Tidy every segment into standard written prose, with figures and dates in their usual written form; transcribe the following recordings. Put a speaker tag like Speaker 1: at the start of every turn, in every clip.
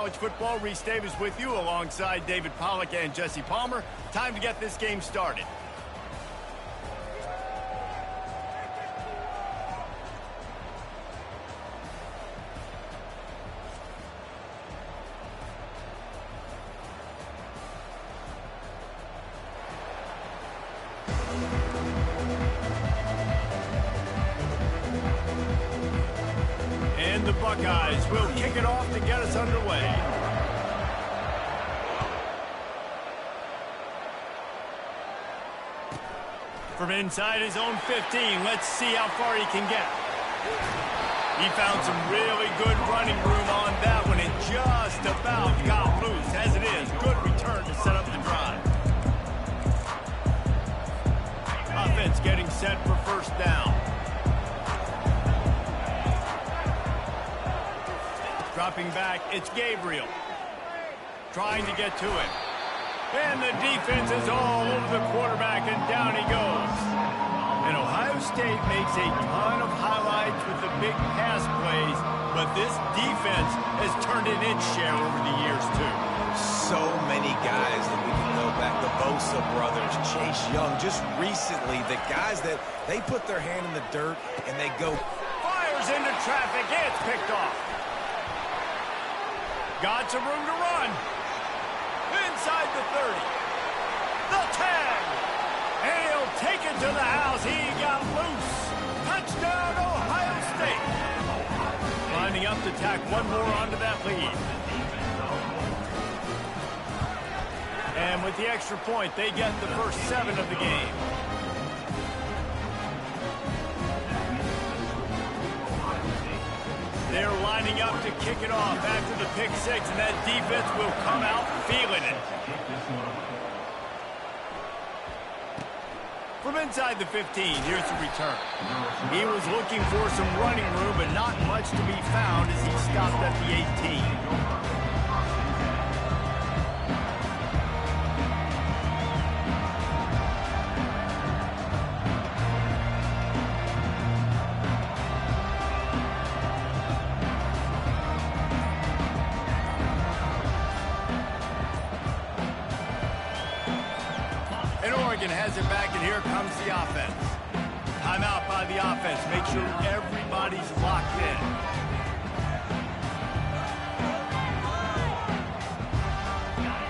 Speaker 1: College Football. Reese Davis with you alongside David Pollack and Jesse Palmer. Time to get this game started. And the Buckeyes will kick it off to get us underway. From inside his own 15, let's see how far he can get. He found some really good running room on that one and just about got loose. As it is, good return to set up the drive. Offense getting set for first down. Dropping back, it's Gabriel. Trying to get to it. And the defense is all over the quarterback, and down he goes. And Ohio State makes a ton of highlights with the big pass plays, but this defense has turned in its share over the years, too.
Speaker 2: So many guys that we can go back. The Bosa brothers, Chase Young. Just recently, the guys that they put their hand in the dirt and they go.
Speaker 1: Fires into traffic. It's picked off. Got some room to run. Inside the 30. The 10. And he'll take it to the house. He got loose. Touchdown, Ohio State. Lining up to tack one more onto that lead. And with the extra point, they get the first 7 of the game. They're lining up to kick it off after the pick 6, and that defense will come out feeling it. From inside the 15, here's the return. He was looking for some running room, but not much to be found as he stopped at the 18. Has it back, and here comes the offense. Timeout by the offense. Make sure everybody's locked in.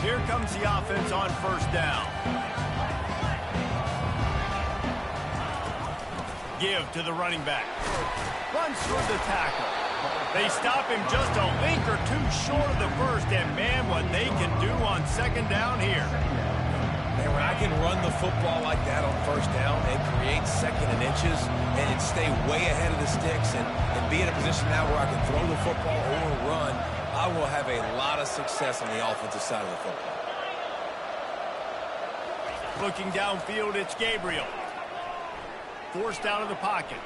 Speaker 1: Here comes the offense on first down. Give to the running back. Runs through the tackle. They stop him just a link or two short of the first, and man, what they can do on second down here.
Speaker 2: And when I can run the football like that on first down and create second and inches and stay way ahead of the sticks and be in a position now where I can throw the football or run, I will have a lot of success on the offensive side of the football.
Speaker 1: Looking downfield, it's Gabriel. Forced out of the pocket.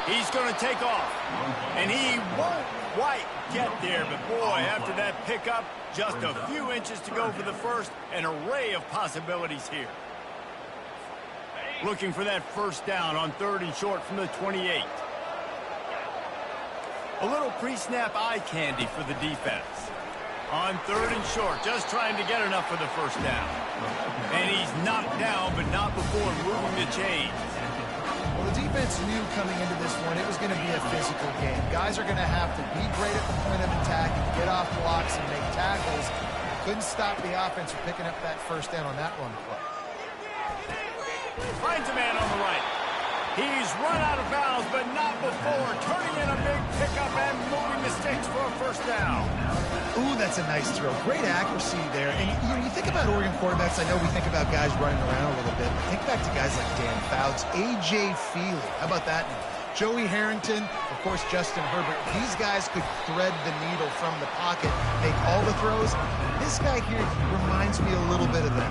Speaker 1: He's going to take off. And he won't quite get there, but boy, after that pickup, just a few inches to go for the first. An array of possibilities here. Looking for that first down on 3rd and short from the 28. A little pre-snap eye candy for the defense. On 3rd and short, just trying to get enough for the first down. And he's knocked down, but not before moving the chains.
Speaker 3: Well, the defense knew coming into this one it was going to be a physical game. Guys are going to have to be great at the point of attack and get off blocks and make tackles. Couldn't stop the offense from picking up that first down on that run play.
Speaker 1: Finds a man on the right. He's run out of bounds, but not before turning in a big pickup and moving the sticks for a first down.
Speaker 3: Ooh, that's a nice throw. Great accuracy there. And you think about Oregon quarterbacks, I know we think about guys running around a little bit, but think back to guys like Dan Fouts, A.J. Feely. How about that name? Joey Harrington, of course, Justin Herbert. These guys could thread the needle from the pocket, make all the throws. This guy here reminds me a little bit of them.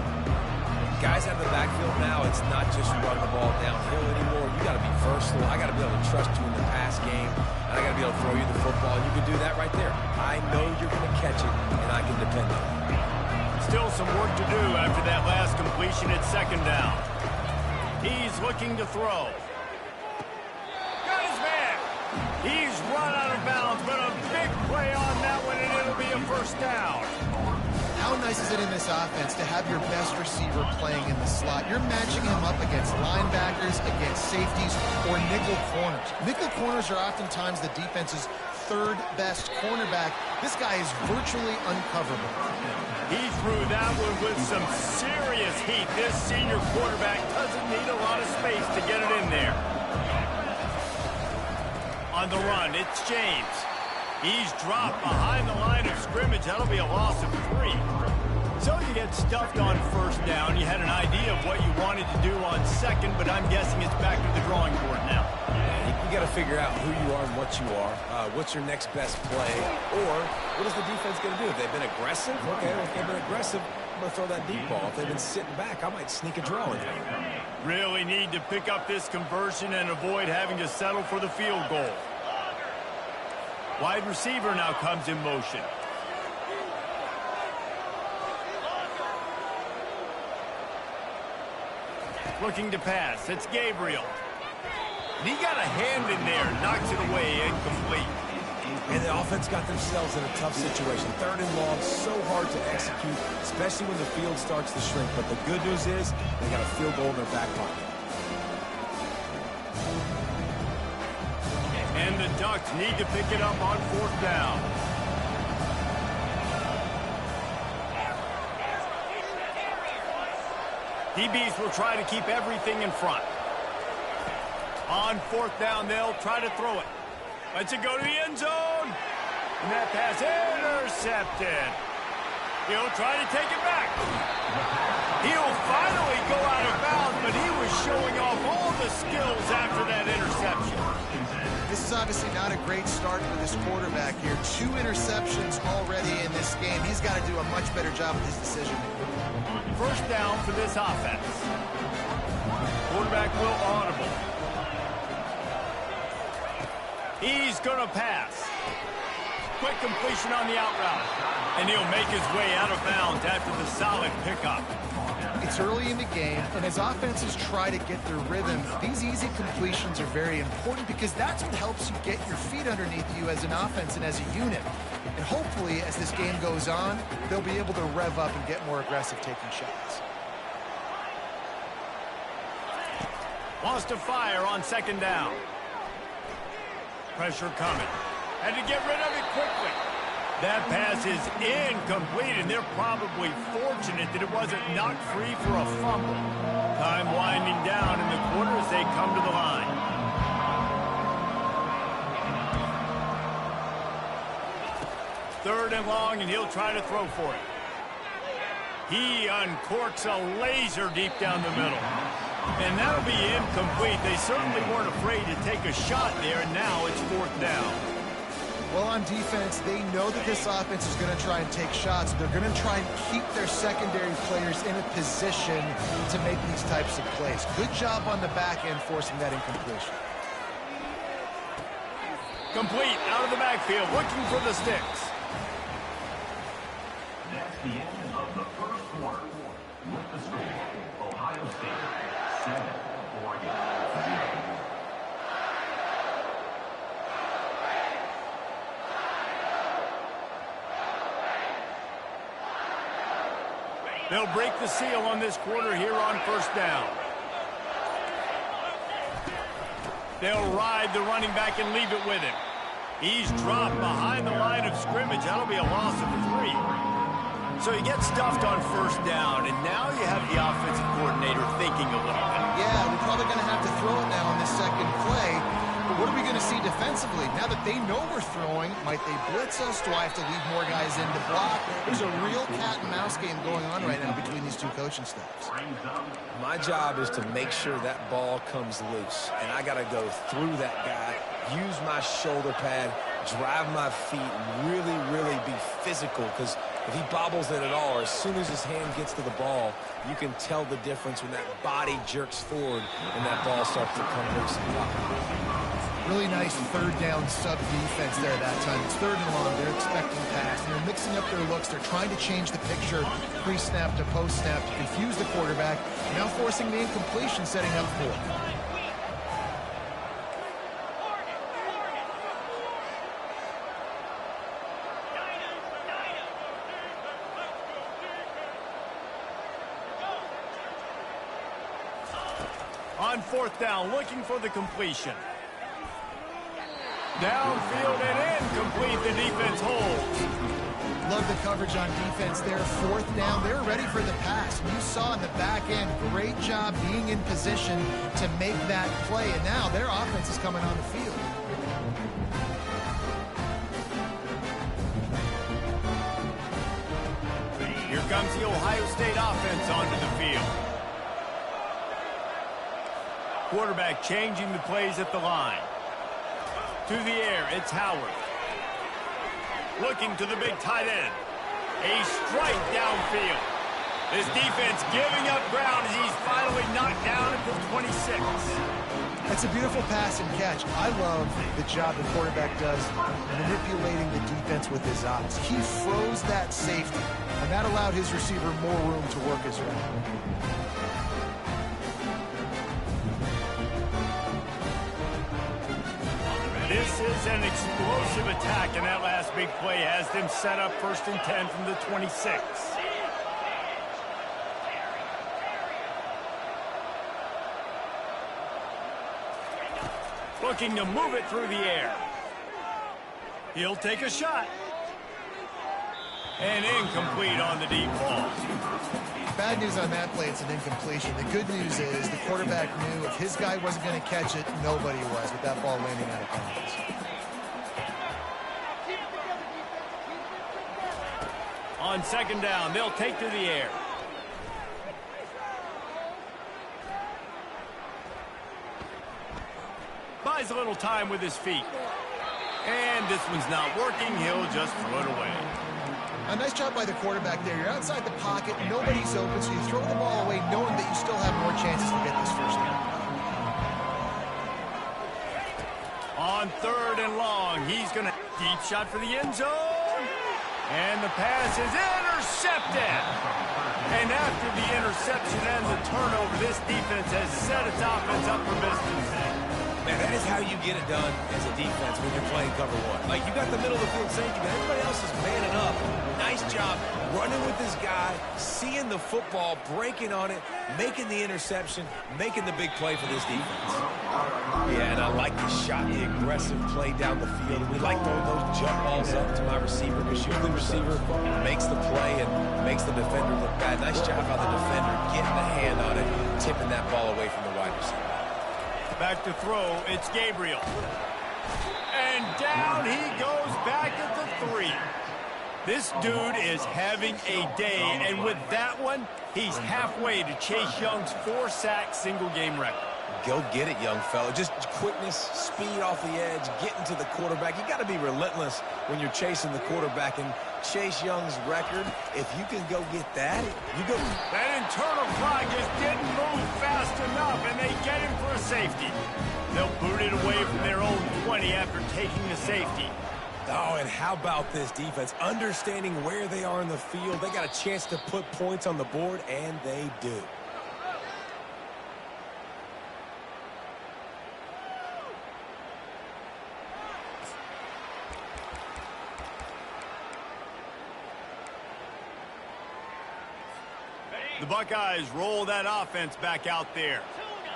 Speaker 2: Guys out of the backfield now, it's not just run the ball downhill anymore. You got to be versatile. I got to be able to trust you in the pass game, and I got to be able to throw you the football. You can do that right there. I know you're going to catch it, and I can depend on it.
Speaker 1: Still some work to do after that last completion at second down. He's looking to throw. Got his man. He's run out of bounds, but a big play first down.
Speaker 3: How nice is it in this offense to have your best receiver playing in the slot? You're matching him up against linebackers, against safeties, or nickel corners. Nickel corners are oftentimes the defense's third best cornerback. This guy is virtually uncoverable.
Speaker 1: He threw that one with some serious heat. This senior quarterback doesn't need a lot of space to get it in there. On the run, it's James. He's dropped behind the line of scrimmage. That'll be a loss of 3. So you get stuffed on first down. You had an idea of what you wanted to do on second, but I'm guessing it's back to the drawing board now.
Speaker 2: You got to figure out who you are and what you are. What's your next best play? Or what is the defense going to do? If they've been aggressive, okay, well, if they've been aggressive, I'm going to throw that deep ball. If they've been sitting back, I might sneak a draw in there.
Speaker 1: Really need to pick up this conversion and avoid having to settle for the field goal. Wide receiver now comes in motion. Looking to pass. It's Gabriel. And he got a hand in there. Knocks it away. Incomplete.
Speaker 2: And the offense got themselves in a tough situation. 3rd and long, so hard to execute, especially when the field starts to shrink. But the good news is they got a field goal in their back pocket.
Speaker 1: And the Ducks need to pick it up on 4th down. DBs will try to keep everything in front. On 4th down, they'll try to throw it. Let's it go to the end zone. And that pass intercepted. He'll try to take it back. He'll finally go out of bounds, but he was showing off all the skills after that interception.
Speaker 3: This is obviously not a great start for this quarterback here. 2 interceptions already in this game. He's got to do a much better job with his decision.
Speaker 1: First down for this offense. Quarterback will audible. He's going to pass. Quick completion on the out route. And he'll make his way out of bounds after the solid pickup.
Speaker 3: It's early in the game, and as offenses try to get their rhythm, these easy completions are very important because that's what helps you get your feet underneath you as an offense and as a unit. And hopefully, as this game goes on, they'll be able to rev up and get more aggressive taking shots.
Speaker 1: Wants to fire on 2nd down. Pressure coming. Had to get rid of it quickly. That pass is incomplete, and they're probably fortunate that it wasn't knocked free for a fumble. Time winding down in the quarter as they come to the line. Third and long, and he'll try to throw for it. He uncorks a laser deep down the middle. And that'll be incomplete. They certainly weren't afraid to take a shot there, and now it's 4th down.
Speaker 3: Well, on defense, they know that this offense is going to try and take shots. They're going to try and keep their secondary players in a position to make these types of plays. Good job on the back end forcing that incompletion.
Speaker 1: Complete out of the backfield, looking for the sticks.
Speaker 4: That's the end of the first quarter. With the score, Ohio State 7, Oregon 3.
Speaker 1: They'll break the seal on this quarter here on 1st down. They'll ride the running back and leave it with him. He's dropped behind the line of scrimmage. That'll be a loss of 3. So he gets stuffed on 1st down, and now you have the offensive coordinator thinking a little bit.
Speaker 3: Yeah, we're probably going to have to throw it now on this 2nd play. But what are we going to see defensively? Now that they know we're throwing, might they blitz us? Do I have to leave more guys in to block? There's a real cat and mouse game going on right now between these 2 coaching staffs.
Speaker 2: My job is to make sure that ball comes loose, and I got to go through that guy, use my shoulder pad, drive my feet, and really be physical, because if he bobbles it at all, or as soon as his hand gets to the ball, you can tell the difference when that body jerks forward and that ball starts to come loose and pop.
Speaker 3: Really nice 3rd down sub defense there that time. It's 3rd and long. They're expecting pass. And they're mixing up their looks. They're trying to change the picture pre-snap to post-snap to confuse the quarterback. Now forcing the incompletion, setting up 4th.
Speaker 1: On fourth down, looking for the completion. Downfield and incomplete. The defense holds.
Speaker 3: Love the coverage on defense there. Fourth down, they're ready for the pass. You saw in the back end, great job being in position to make that play. And now their offense is coming on the field.
Speaker 1: Here comes the Ohio State offense onto the field. Quarterback changing the plays at the line. To the air, it's Howard. Looking to the big tight end. A strike downfield. This defense giving up ground as he's finally knocked down at the 26.
Speaker 3: That's a beautiful pass and catch. I love the job the quarterback does manipulating the defense with his eyes. He froze that safety, and that allowed his receiver more room to work his route.
Speaker 1: This is an explosive attack, and that last big play has them set up 1st and 10 from the 26. Looking to move it through the air. He'll take a shot. And incomplete on the deep ball.
Speaker 3: Bad news on that play, it's an incompletion. The good news is the quarterback knew if his guy wasn't going to catch it, nobody was with that ball landing out of bounds.
Speaker 1: On 2nd down, they'll take to the air. Buys a little time with his feet. And this one's not working. He'll just throw it away.
Speaker 3: A nice job by the quarterback there. You're outside the pocket. Nobody's open, so you throw the ball away knowing that you still have more chances to get this first down.
Speaker 1: On 3rd and long, he's going to deep shot for the end zone. And the pass is intercepted. And after the interception and the turnover, this defense has set its offense up for business.
Speaker 2: Man, that is how you get it done as a defense when you're playing cover one. Like, you got the middle of the field safety, but everybody else is manning up. Nice job running with this guy, seeing the football, breaking on it, making the interception, making the big play for this defense. Yeah, and I like the shot, the aggressive play down the field. We like throwing those jump balls up to my receiver because usually the receiver makes the play and makes the defender look bad. Nice job by the defender getting the hand on it, tipping that ball away from the wide receiver.
Speaker 1: Back to throw, it's Gabriel. And down he goes back at the 3. This dude is having a day, and with that one, he's halfway to Chase Young's 4-sack single-game record.
Speaker 2: Go get it, young fella. Just quickness, speed off the edge, getting to the quarterback. You got to be relentless when you're chasing the quarterback. And Chase Young's record, if you can go get that, you go.
Speaker 1: That internal fly just didn't move fast enough, and they get him for a safety. They'll boot it away from their own 20 after taking the safety.
Speaker 2: Oh, and how about this defense? Understanding where they are in the field. They got a chance to put points on the board, and they do.
Speaker 1: The Buckeyes roll that offense back out there.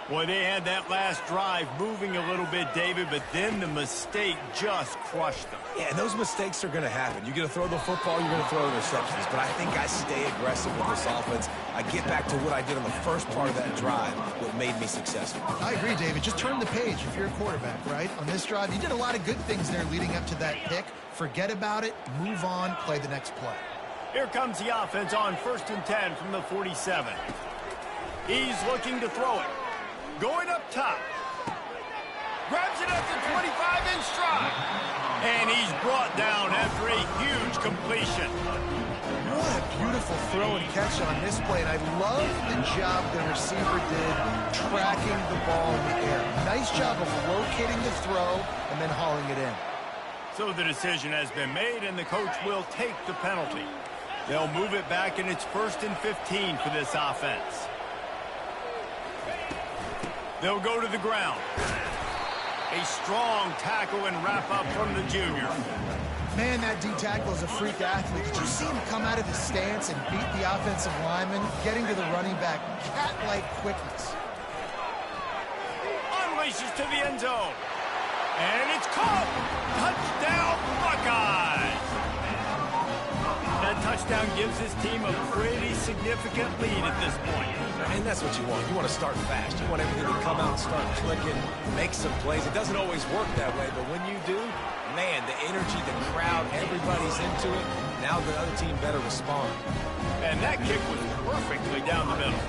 Speaker 1: Boy, they had that last drive moving a little bit, David, but then the mistake just crushed them.
Speaker 2: Yeah, and those mistakes are going to happen. You're going to throw the football, you're going to throw interceptions. But I think I stay aggressive with this offense. I get back to what I did on the first part of that drive, what made me successful.
Speaker 3: I agree, David. Just turn the page if you're a quarterback, right? On this drive, you did a lot of good things there leading up to that pick. Forget about it, move on, play the next play.
Speaker 1: Here comes the offense on 1st and 10 from the 47. He's looking to throw it. Going up top. Grabs it at the 25 in stride. And he's brought down after a huge completion.
Speaker 3: What a beautiful throw and catch on this play. And I love the job the receiver did tracking the ball in the air. Nice job of locating the throw and then hauling it in.
Speaker 1: So the decision has been made, and the coach will take the penalty. They'll move it back, and it's 1st and 15 for this offense. They'll go to the ground. A strong tackle and wrap up from the junior.
Speaker 3: Man, that D-tackle is a freak athlete. Did you see him come out of his stance and beat the offensive lineman, getting to the running back? Cat-like quickness.
Speaker 1: races to the end zone. And it's caught. Touchdown, Buckeyes. That touchdown gives his team a pretty significant lead at this point.
Speaker 2: And that's what you want. You want to start fast. You want everything to come out and start clicking, make some plays. It doesn't always work that way, but when you do, man, the energy, the crowd, everybody's into it. Now the other team better respond.
Speaker 1: And that kick was perfectly down the middle.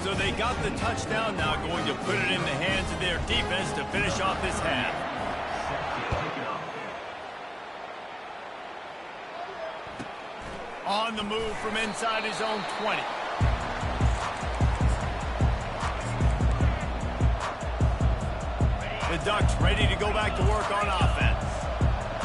Speaker 1: So they got the touchdown, now going to put it in the hands of their defense to finish off this half. On the move from inside his own 20. The Ducks ready to go back to work on offense.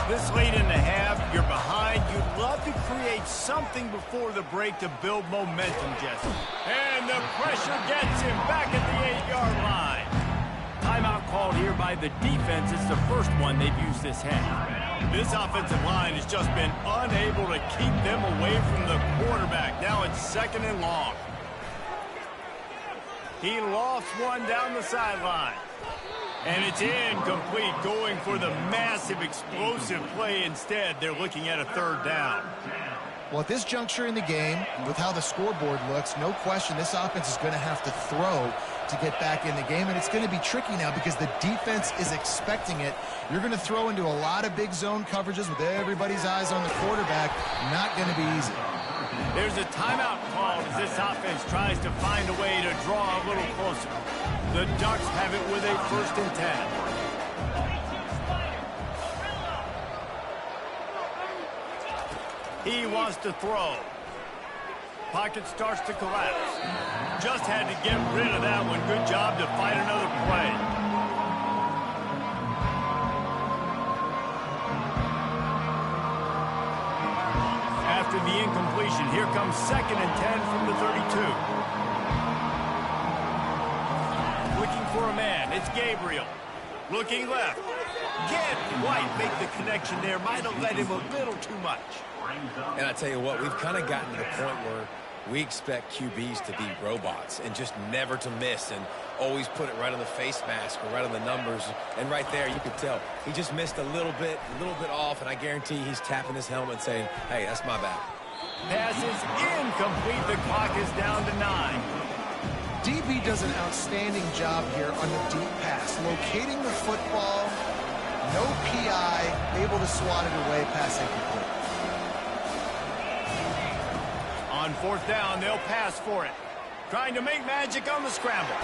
Speaker 1: This late in the half, you're behind. You'd love to create something before the break to build momentum, Jesse. And the pressure gets him back at the 8-yard line. Timeout called here by the defense. It's the first one they've used this half. This offensive line has just been unable to keep them away from the quarterback. Now it's 2nd and long. He lost one down the sideline. And it's incomplete, going for the massive explosive play instead. They're looking at a 3rd down.
Speaker 3: Well, at this juncture in the game, with how the scoreboard looks, no question this offense is going to have to throw to get back in the game. And it's going to be tricky now because the defense is expecting it. You're going to throw into a lot of big zone coverages with everybody's eyes on the quarterback. Not going to be easy.
Speaker 1: There's a timeout called as this offense tries to find a way to draw a little closer. The Ducks have it with a 1st and 10. He wants to throw. Pocket starts to collapse. Just had to get rid of that one. Good job to find another play. After the incompletion, here comes 2nd and 10 from the 32. Looking for a man, it's Gabriel. Looking left. Can't quite make the connection there. Might have led him a little too much.
Speaker 2: And I tell you what, we've kind of gotten to the point where we expect QBs to be robots and just never to miss and always put it right on the face mask or right on the numbers. And right there, you could tell he just missed a little bit off, and I guarantee he's tapping his helmet saying, hey, that's my bad.
Speaker 1: Pass is incomplete. The clock is down to 9.
Speaker 3: DB does an outstanding job here on the deep pass, locating the football, no PI, able to swat it away, pass incomplete.
Speaker 1: On 4th down, they'll pass for it. Trying to make magic on the scramble.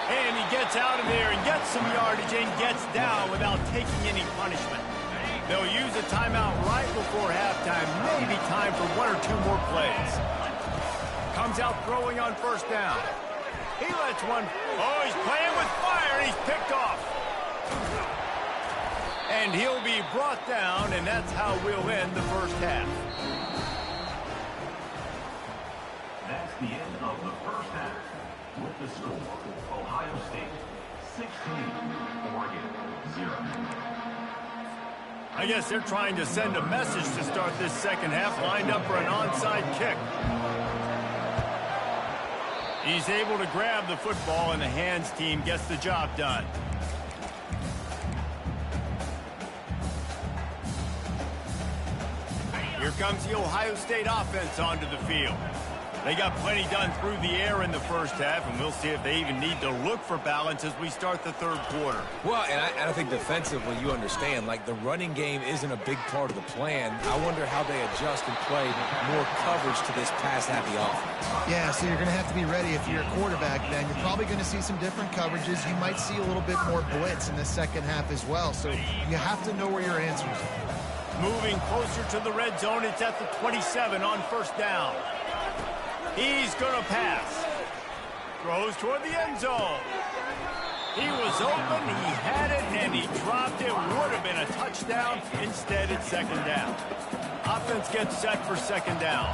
Speaker 1: And he gets out of there and gets some yardage and gets down without taking any punishment. They'll use a timeout right before halftime. Maybe time for 1 or 2 more plays. Comes out throwing on 1st down. He lets one. Oh, he's playing with fire, and he's picked off. And he'll be brought down, and that's how we'll end the 1st half.
Speaker 4: That's the end of the 1st half. With the score, Ohio State 16, Oregon 0.
Speaker 1: I guess they're trying to send a message to start this 2nd half, lined up for an onside kick. He's able to grab the football, and the hands team gets the job done. Here comes the Ohio State offense onto the field. They got plenty done through the air in the 1st half, and we'll see if they even need to look for balance as we start the 3rd quarter.
Speaker 2: Well, and I think defensively, you understand, like the running game isn't a big part of the plan. I wonder how they adjust and play more coverage to this pass-happy offense.
Speaker 3: Yeah, so you're going to have to be ready if you're a quarterback then. You're probably going to see some different coverages. You might see a little bit more blitz in the 2nd half as well, so you have to know where your answers are.
Speaker 1: Moving closer to the red zone, it's at the 27 on 1st down. He's going to pass. Throws toward the end zone. He was open, he had it, and he dropped it. Would have been a touchdown. Instead, it's 2nd down. Offense gets set for 2nd down.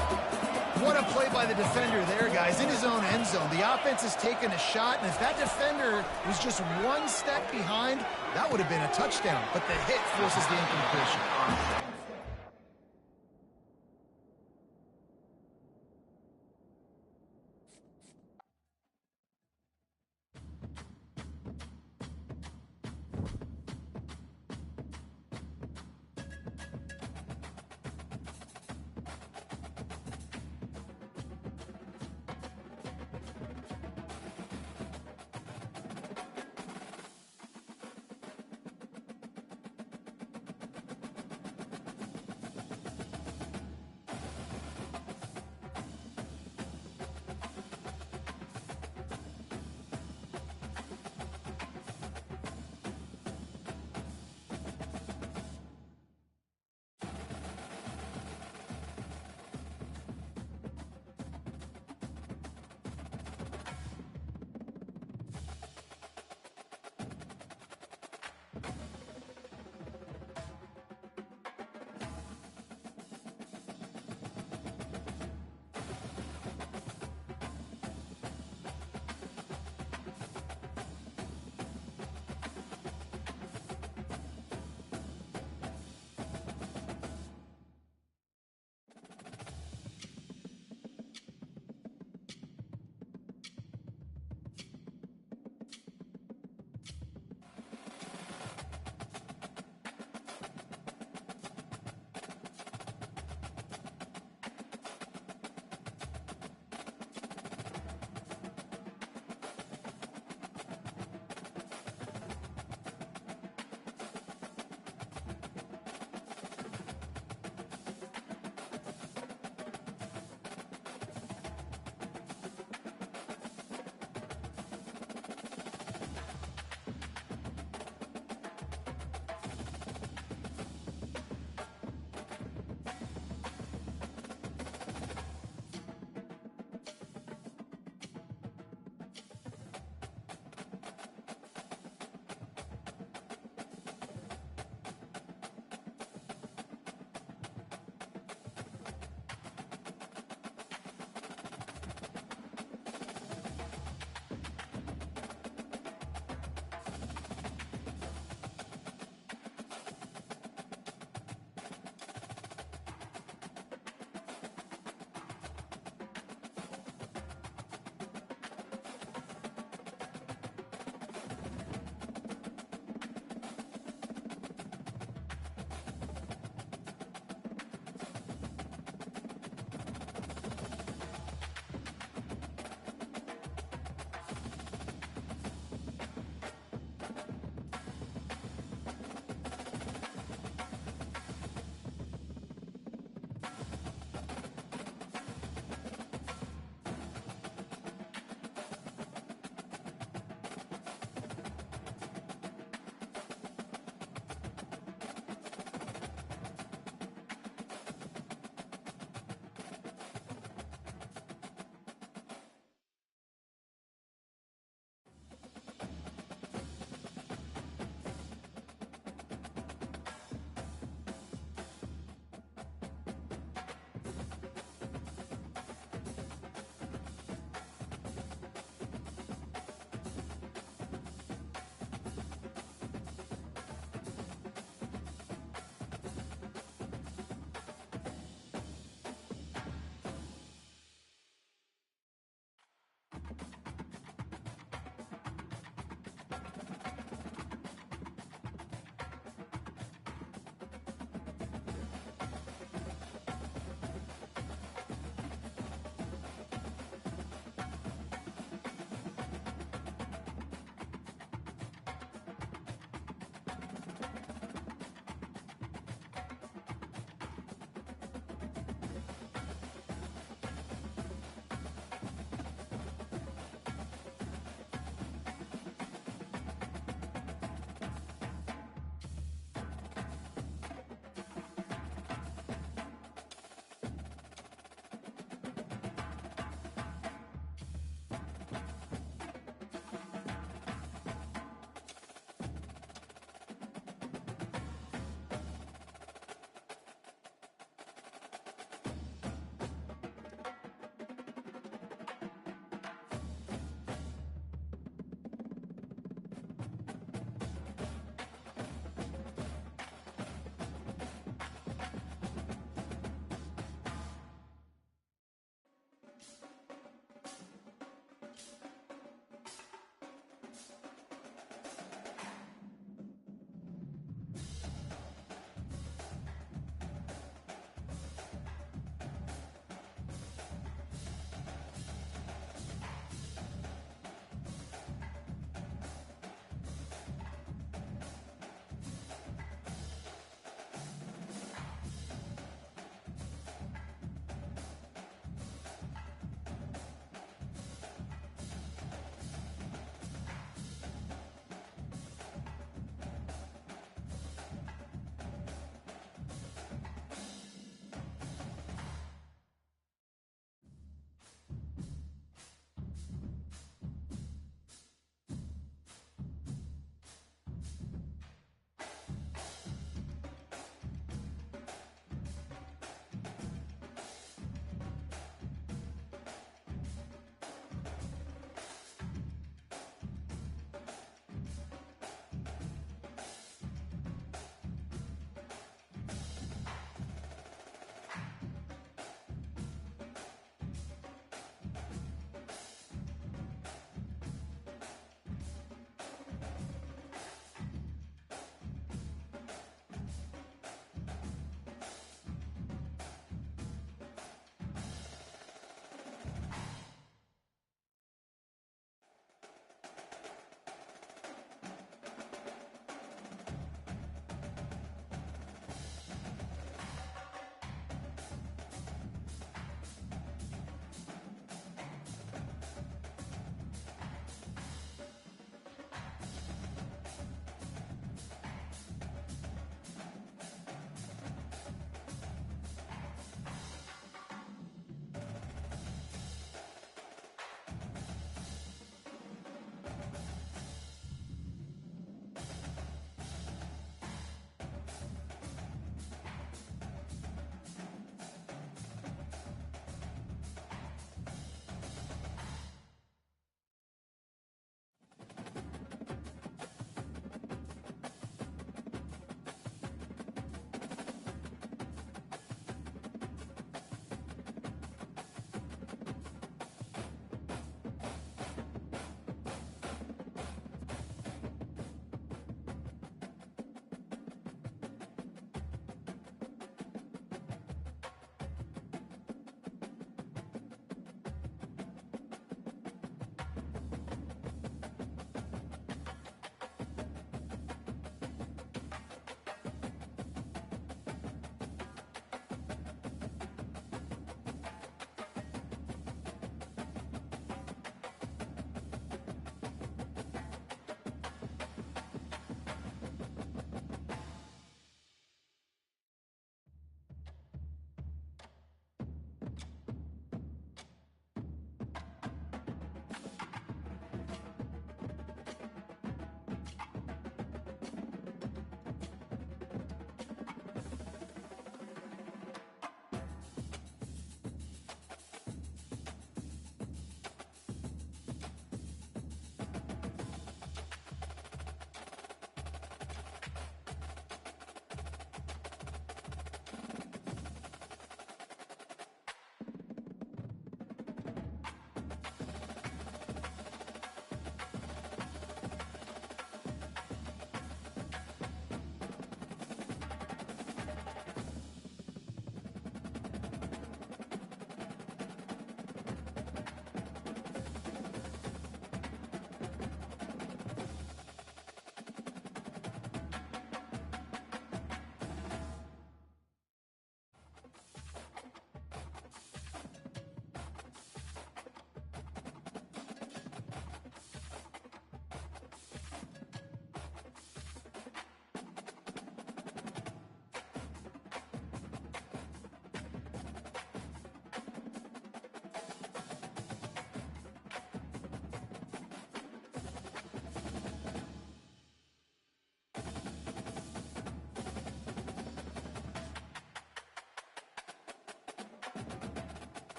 Speaker 3: What a play by the defender there, guys, in his own end zone. The offense has taken a shot, and if that defender was just 1 step behind, that would have been a touchdown. But the hit forces the incompletion.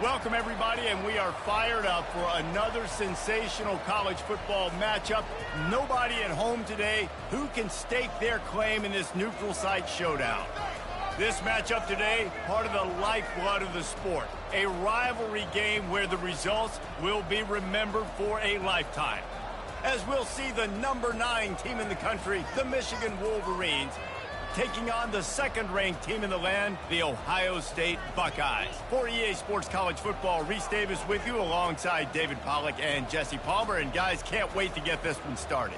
Speaker 1: Welcome, everybody, and we are fired up for another sensational college football matchup. Nobody at home today who can stake their claim in this neutral site showdown. This matchup today, part of the lifeblood of the sport. A rivalry game where the results will be remembered for a lifetime. As we'll see the number 9 team in the country, the Michigan Wolverines, taking on the second-ranked team in the land, the Ohio State Buckeyes. For EA Sports College Football, Reese Davis with you alongside David Pollack and Jesse Palmer. And guys, can't wait to get this one started.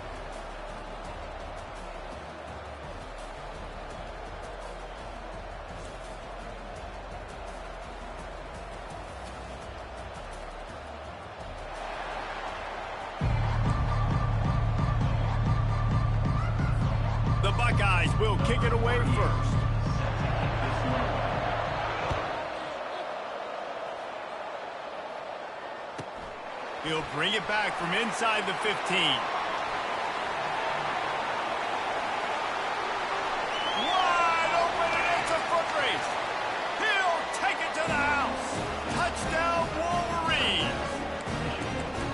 Speaker 1: The Buckeyes will kick it away first. He'll bring it back from inside the 15. Wide open, and it's a foot race. He'll take it to the house. Touchdown, Wolverines.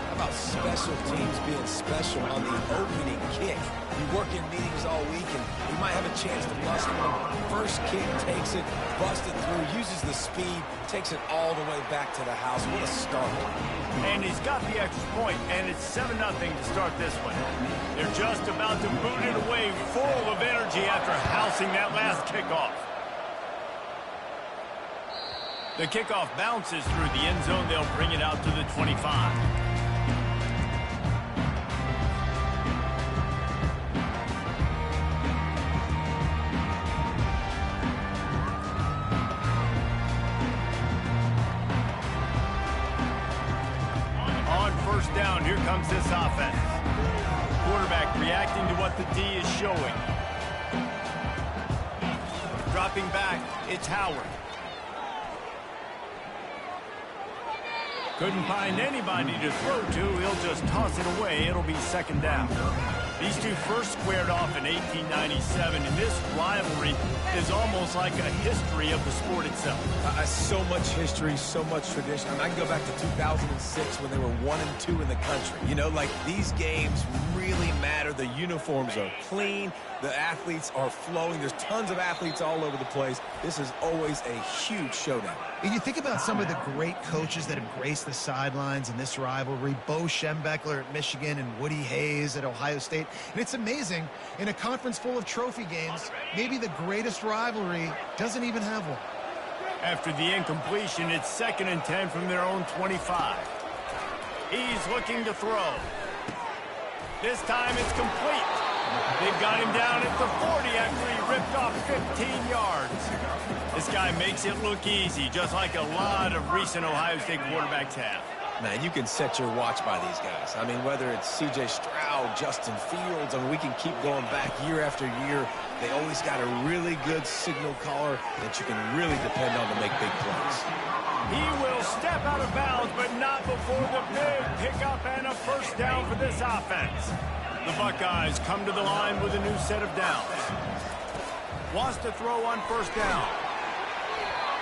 Speaker 2: How about special teams being special on the opening kick? You work in meetings all week, and you might have a chance to bust one. First kick takes it, busts it through, uses the speed, takes it all the way back to the house. What a start.
Speaker 1: And he's got the extra point, and it's 7-0 to start this one. They're just about to boot it away, full of energy after housing that last kickoff. The kickoff bounces through the end zone. They'll bring it out to the 25. Down, here comes this offense. Quarterback reacting to what the D is showing. Dropping back, it's Howard. Couldn't find anybody to throw to. He'll just toss it away. It'll be second down. These two first squared off in 1897, and this rivalry is almost like a history of the sport itself.
Speaker 2: So much history, so much tradition. I mean, I can go back to 2006 when they were 1-2 in the country. You know, like, these games really matter. The uniforms are clean. The athletes are flowing. There's tons of athletes all over the place. This is always a huge showdown.
Speaker 3: And you think about some of the great coaches that have graced the sidelines in this rivalry. Bo Schembechler at Michigan and Woody Hayes at Ohio State. And it's amazing, in a conference full of trophy games, maybe the greatest rivalry doesn't even have one.
Speaker 1: After the incompletion, it's 2nd and 10 from their own 25. He's looking to throw. This time it's complete. They've got him down at the 40 after he ripped off 15 yards. This guy makes it look easy, just like a lot of recent Ohio State quarterbacks have.
Speaker 2: Man, you can set your watch by these guys. I mean, whether it's C.J. Stroud, Justin Fields, I mean, we can keep going back year after year. They always got a really good signal caller that you can really depend on to make big plays.
Speaker 1: He will step out of bounds, but not before the big pickup and a first down for this offense. The Buckeyes come to the line with a new set of downs. Wants to throw on first down.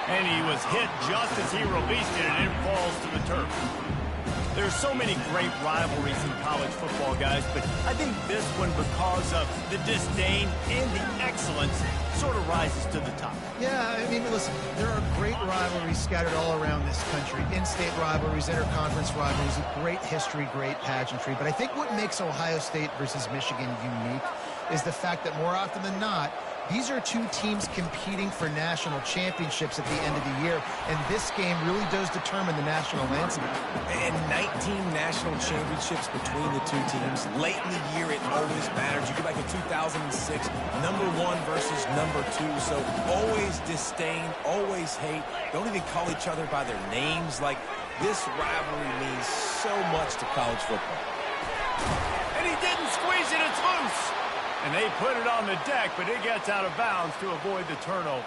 Speaker 1: And he was hit just as he released it, and it falls to the turf. There's so many great rivalries in college football, guys, but I think this one, because of the disdain and the excellence, sort of rises to the top.
Speaker 3: Yeah, I mean, listen, there are great rivalries scattered all around this country. In-state rivalries, interconference rivalries, great history, great pageantry. But I think what makes Ohio State versus Michigan unique is the fact that more often than not, these are two teams competing for national championships at the end of the year, and this game really does determine the national landscape.
Speaker 2: And 19 national championships between the two teams. Late in the year, it always matters. You go back to 2006, number 1 versus number 2, so always disdain, always hate. Don't even call each other by their names. Like, this rivalry means so much to college football.
Speaker 1: And he didn't squeeze it, it's loose. And they put it on the deck, but it gets out of bounds to avoid the turnover.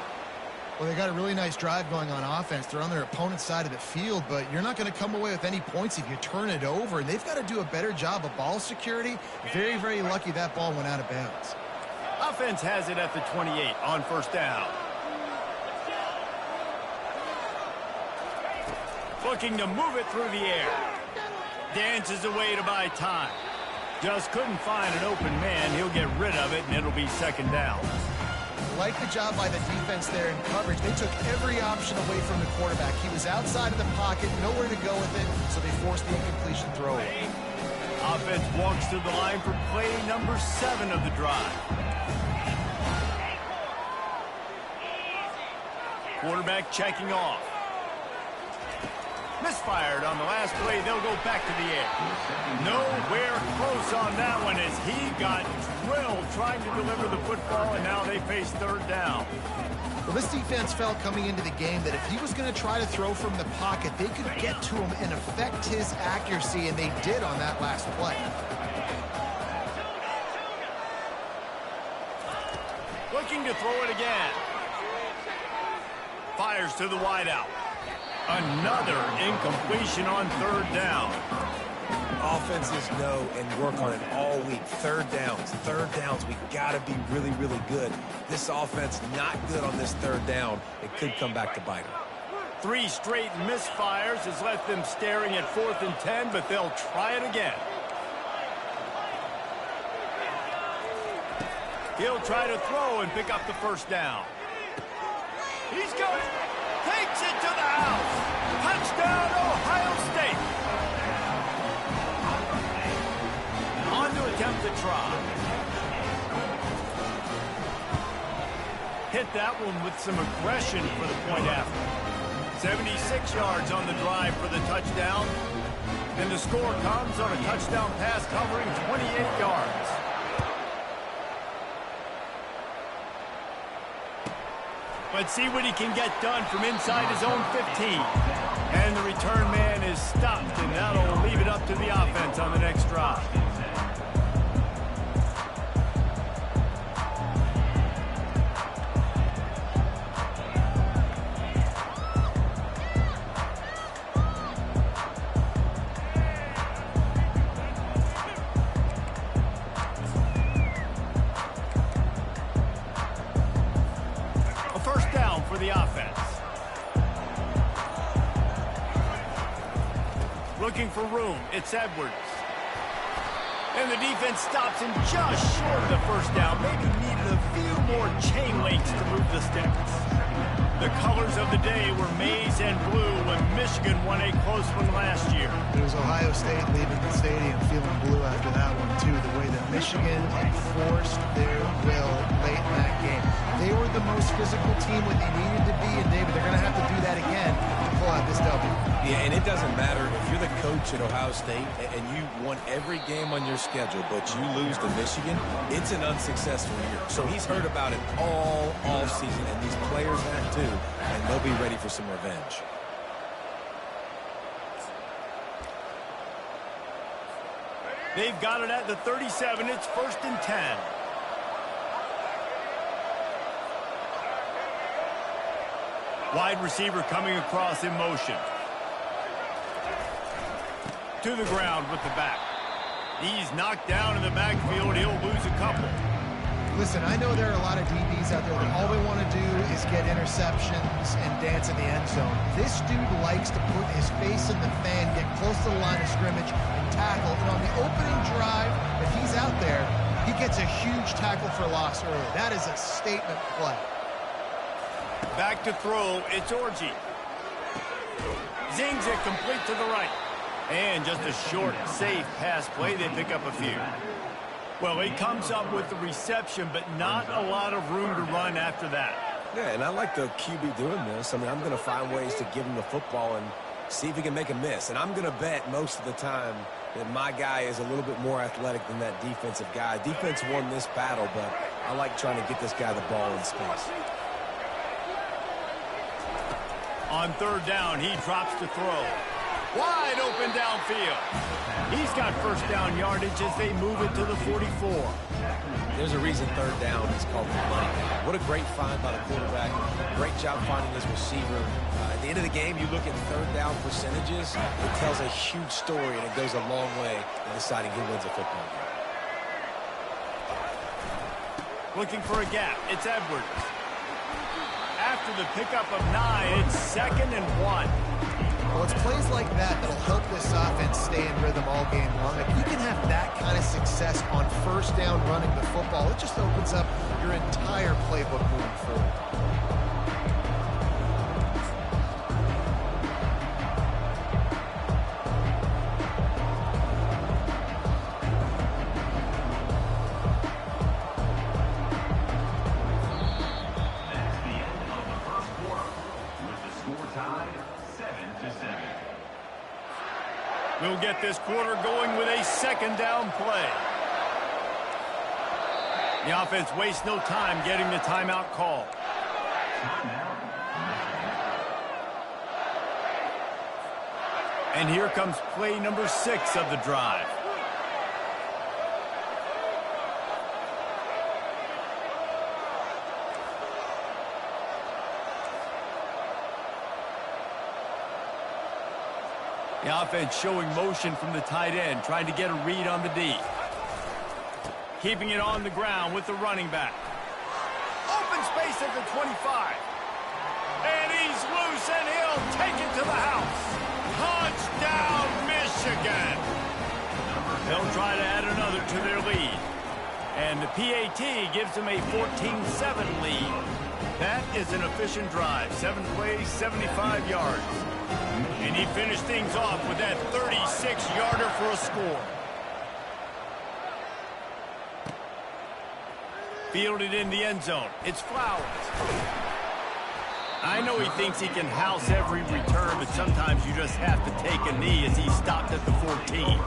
Speaker 3: Well, they got a really nice drive going on offense. They're on their opponent's side of the field, but you're not going to come away with any points if you turn it over. And they've got to do a better job of ball security. Very, very lucky that ball went out of bounds.
Speaker 1: Offense has it at the 28 on first down. Looking to move it through the air. Dances away to buy time. Just couldn't find an open man. He'll get rid of it, and it'll be second down.
Speaker 3: Like the job by the defense there in coverage. They took every option away from the quarterback. He was outside of the pocket, nowhere to go with it, so they forced the incompletion throw.
Speaker 1: Offense walks to the line for play number 7 of the drive. Quarterback checking off. Misfired on the last play. They'll go back to the air. Nowhere close on that one as he got drilled trying to deliver the football, and now they face third down.
Speaker 3: Well, this defense felt coming into the game that if he was going to try to throw from the pocket, they could get to him and affect his accuracy, and they did on that last play.
Speaker 1: Looking to throw it again. Fires to the wideout. Another incompletion on third down.
Speaker 2: Offenses know and work on it all week. Third downs, we got to be really, really good. This offense not good on this third down. It could come back to bite them.
Speaker 1: 3 straight misfires has left them staring at 4th and 10, but they'll try it again. He'll try to throw and pick up the first down. He's going. Takes it to the house. Touchdown, Ohio State. On to attempt the try. Hit that one with some aggression for the point after. 76 yards on the drive for the touchdown. And the score comes on a touchdown pass covering 28 yards. Let's see what he can get done from inside his own 15. And the return man is stopped, and that'll leave it up to the offense on the next drive. The offense. Looking for room. It's Edwards. And the defense stops him just short of the first down. Maybe needed a few more chain links to move the sticks. The colors of the day were maize and blue when Michigan won a close one last year.
Speaker 3: It was Ohio State leaving the stadium feeling blue after that one, too. The way that Michigan enforced their will late in that game. They were the most physical team when they needed to be, and David, they're going to have to do that again to pull out this W.
Speaker 2: Yeah, and it doesn't matter if you're the coach at Ohio State and you won every game on your schedule, but you lose to Michigan, it's an unsuccessful year. So he's heard about it all offseason, and these players have too, and they'll be ready for some revenge.
Speaker 1: They've got it at the 37. It's 1st and 10. Wide receiver coming across in motion. To the ground with the back. He's knocked down in the backfield. He'll lose a couple.
Speaker 3: Listen, I know there are a lot of DBs out there that all they want to do is get interceptions and dance in the end zone. This dude likes to put his face in the fan, get close to the line of scrimmage, and tackle. And on the opening drive, if he's out there, he gets a huge tackle for loss early. That is a statement play.
Speaker 1: Back to throw, it's Orji. Zings it complete to the right. And just a short, safe pass play. They pick up a few. Well, he comes up with the reception, but not a lot of room to run after that.
Speaker 2: Yeah, and I like the QB doing this. I mean, I'm going to find ways to give him the football and see if he can make a miss. And I'm going to bet most of the time that my guy is a little bit more athletic than that defensive guy. Defense won this battle, but I like trying to get this guy the ball in space.
Speaker 1: On third down, he drops to throw. Wide open downfield. He's got first down yardage as they move it to the 44.
Speaker 2: There's a reason third down is called the money. What a great find by the quarterback. Great job finding his receiver. At the end of the game, you look at third down percentages. It tells a huge story, and it goes a long way in deciding who wins a football game.
Speaker 1: Looking for a gap. It's Edwards. After the pickup of 9, it's 2nd and 1.
Speaker 3: Well, it's plays like that that'll help this offense stay in rhythm all game long. If you can have that kind of success on first down running the football, it just opens up your entire playbook moving forward.
Speaker 1: We'll get this quarter going with a second down play. The offense wastes no time getting the timeout call. And here comes play number 6 of the drive. The offense showing motion from the tight end, trying to get a read on the D. Keeping it on the ground with the running back. Open space at the 25. And he's loose, and he'll take it to the house. Touchdown, Michigan. They'll try to add another to their lead. And the PAT gives them a 14-7 lead. That is an efficient drive. 7 plays, 75 yards. And he finished things off with that 36-yarder for a score. Fielded in the end zone. It's Flowers. I know he thinks he can house every return, but sometimes you just have to take a knee as he stopped at the 14.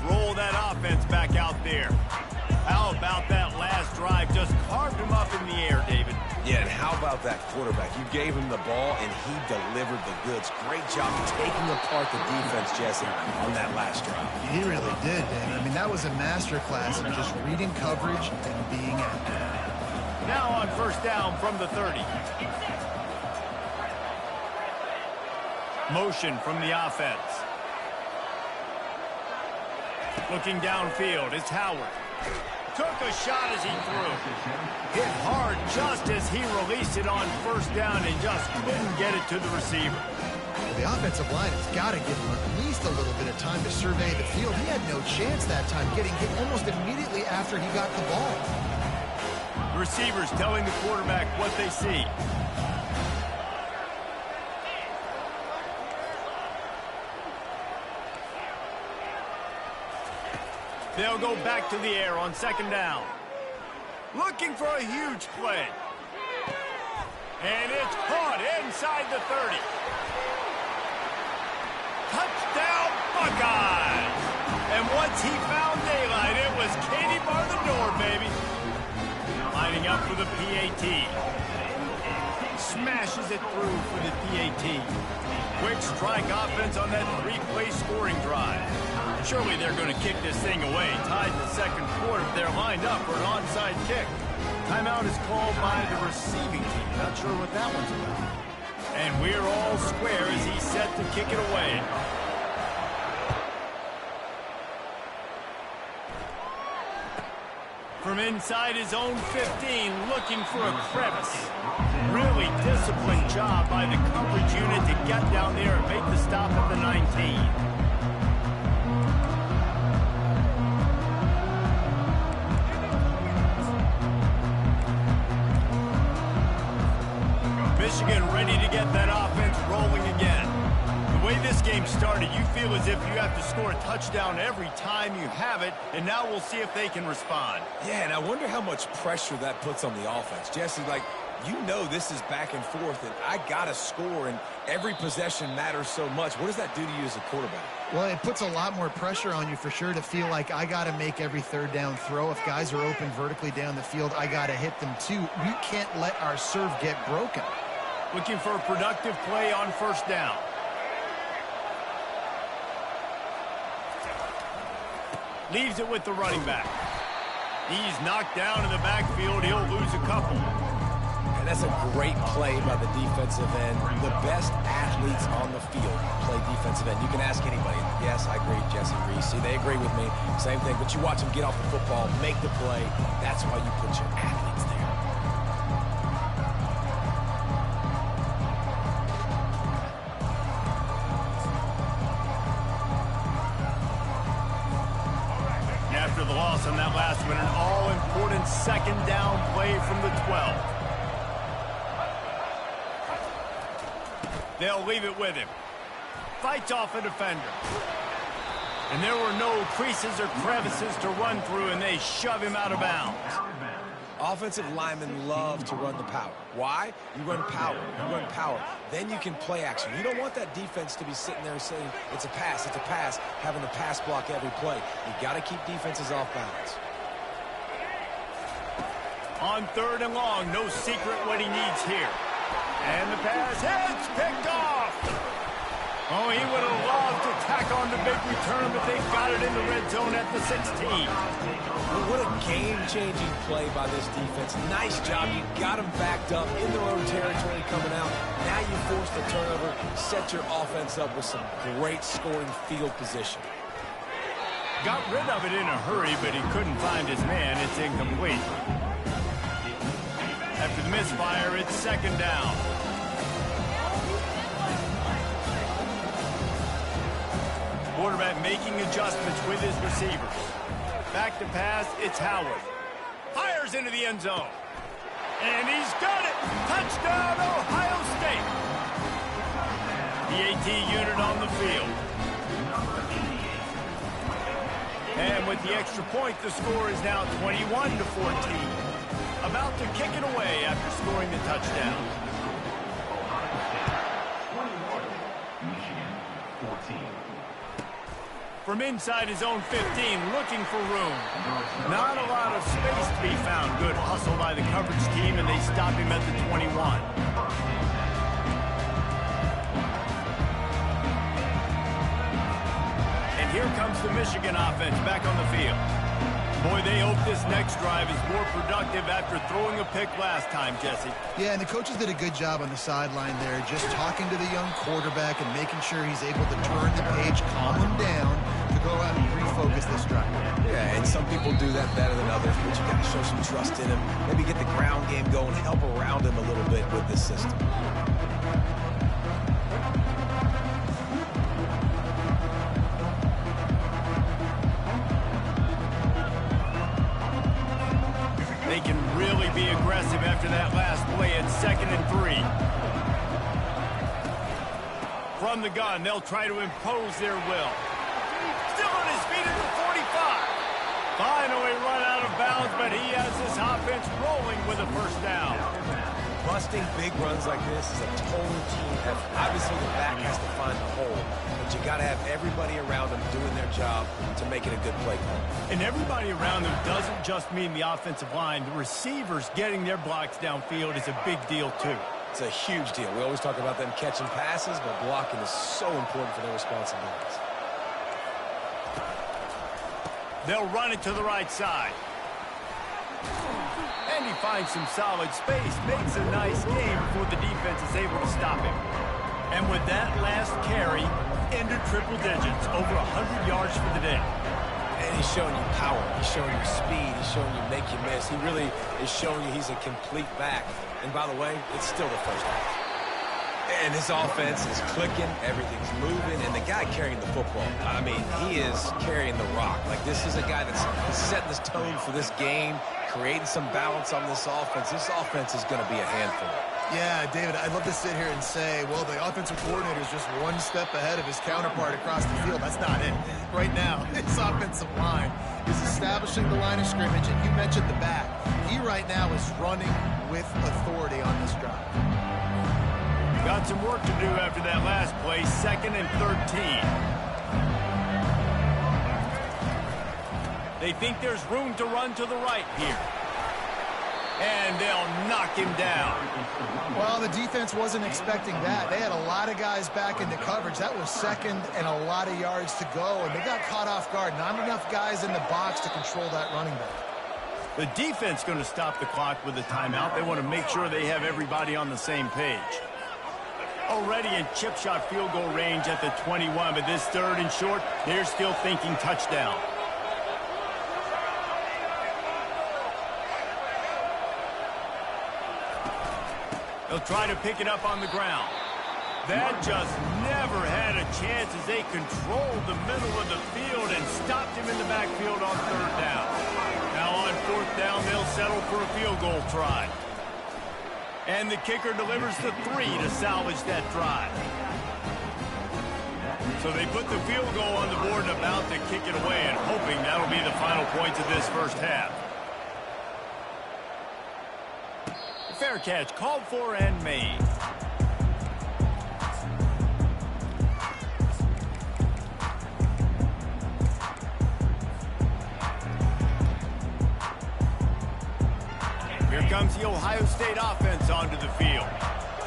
Speaker 1: Roll that offense back out there. How about that last drive? Just carved him up in the air, David.
Speaker 2: Yeah, and how about that quarterback? You gave him the ball, and he delivered the goods. Great job taking apart the defense, Jesse, on that last drive.
Speaker 3: He really did, David. I mean, that was a masterclass in just reading coverage and being accurate.
Speaker 1: Now on first down from the 30. Motion from the offense. Looking downfield, it's Howard. Took a shot as he threw. Hit hard just as he released it on first down and just couldn't get it to the receiver.
Speaker 3: Well, the offensive line has got to give him at least a little bit of time to survey the field. He had no chance that time, getting hit almost immediately after he got the ball.
Speaker 1: The receivers telling the quarterback what they see. They'll go back to the air on second down. Looking for a huge play. And it's caught inside the 30. Touchdown, Buckeyes! And once he found daylight, it was Katie bar the door, baby. Lining up for the PAT. Smashes it through for the PAT. Quick strike offense on that 3-play scoring drive. Surely they're going to kick this thing away. Tied in the second quarter. They're lined up for an onside kick. Timeout is called by the receiving team. Not sure what that one's about. And we're all square as he's set to kick it away. From inside his own 15, looking for a crevice. Really disciplined job by the coverage unit to get down there and make the stop at the 19. Michigan ready to get that offense rolling again. The way this game started, you feel as if you have to score a touchdown every time you have it, and now we'll see if they can respond.
Speaker 2: Yeah, and I wonder how much pressure that puts on the offense. Jesse, like, you know this is back and forth, and I got to score, and every possession matters so much. What does that do to you as a quarterback?
Speaker 3: Well, it puts a lot more pressure on you for sure to feel like I got to make every third down throw. If guys are open vertically down the field, I got to hit them too. We can't let our serve get broken.
Speaker 1: Looking for a productive play on first down. Leaves it with the running back. He's knocked down in the backfield. He'll lose a couple.
Speaker 2: And that's a great play by the defensive end. The best athletes on the field play defensive end. You can ask anybody. Yes, I agree, Jesse Reese. See, they agree with me. Same thing. But you watch them get off the football, make the play. That's why you put your athletes there.
Speaker 1: After the loss on that last one, an all-important second down play from the 12. They'll leave it with him. Fights off a defender. And there were no creases or crevices to run through, and they shove him out of bounds.
Speaker 2: Offensive linemen love to run the power. Why? You run power. You run power. Then you can play action. You don't want that defense to be sitting there saying, it's a pass, having to pass block every play. You got to keep defenses off balance.
Speaker 1: On 3rd and long, no secret what he needs here. And the pass hits, picked off. Oh, he would have loved to tack on the big return, but they got it in the red zone at the 16.
Speaker 2: What a game-changing play by this defense. Nice job. You got them backed up in their own territory coming out. Now you force the turnover, set your offense up with some great scoring field position.
Speaker 1: Got rid of it in a hurry, but he couldn't find his man. It's incomplete. After the misfire, it's 2nd down. Quarterback making adjustments with his receivers. Back to pass, it's Howard. Fires into the end zone. And he's got it! Touchdown, Ohio State! The AT unit on the field. And with the extra point, the score is now 21-14. About to kick it away after scoring the touchdown.
Speaker 4: Michigan, 14.
Speaker 1: From inside his own 15, looking for room. Not a lot of space to be found. Good hustle by the coverage team, and they stop him at the 21. And here comes the Michigan offense back on the field. Boy, they hope this next drive is more productive after throwing a pick last time, Jesse.
Speaker 3: Yeah, and the coaches did a good job on the sideline there, just talking to the young quarterback and making sure he's able to turn the page, calm him down, to go out and refocus this drive.
Speaker 2: Yeah, and some people do that better than others, but you got to show some trust in him. Maybe get the ground game going, help around him a little bit with this system.
Speaker 1: They can really be aggressive after that last play at 2nd and 3. From the gun, they'll try to impose their will. Still on his feet at the 45. Finally run out of bounds, but he has this offense rolling with a 1st down.
Speaker 2: Busting big runs like this is a total team effort. Obviously, the back has to find the hole, but you got to have everybody around them doing their job to make it a good play call.
Speaker 1: And everybody around them doesn't just mean the offensive line. The receivers getting their blocks downfield is a big deal, too.
Speaker 2: It's a huge deal. We always talk about them catching passes, but blocking is so important for their responsibilities.
Speaker 1: They'll run it to the right side. And he finds some solid space, makes a nice game before the defense is able to stop him. And with that last carry, into triple digits, over 100 yards for the day.
Speaker 2: And he's showing you power. He's showing you speed. He's showing you make you miss. He really is showing you he's a complete back. And by the way, it's still the 1st half. And this offense is clicking, everything's moving, and the guy carrying the football, I mean, he is carrying the rock. Like, this is a guy that's setting this tone for this game, creating some balance on this offense. This offense is going to be a handful.
Speaker 3: Yeah, David, I'd love to sit here and say, well, the offensive coordinator is just one step ahead of his counterpart across the field. That's not it. Right now, his offensive line is establishing the line of scrimmage, and you mentioned the back. He right now is running with authority on this drive.
Speaker 1: Got some work to do after that last play, 2nd and 13. They think there's room to run to the right here. And they'll knock him down.
Speaker 3: Well, the defense wasn't expecting that. They had a lot of guys back into coverage. That was 2nd and a lot of yards to go, and they got caught off guard. Not enough guys in the box to control that running back.
Speaker 1: The defense going to stop the clock with a timeout. They want to make sure they have everybody on the same page. Already in chip shot field goal range at the 21, but this third and short, they're still thinking touchdown. They'll try to pick it up on the ground. That just never had a chance as they controlled the middle of the field and stopped him in the backfield on third down. Now on fourth down, they'll settle for a field goal try. And the kicker delivers the 3 to salvage that drive. So they put the field goal on the board and about to kick it away and hoping that'll be the final points of this first half. Fair catch called for and made. Here comes the Ohio State offense onto the field.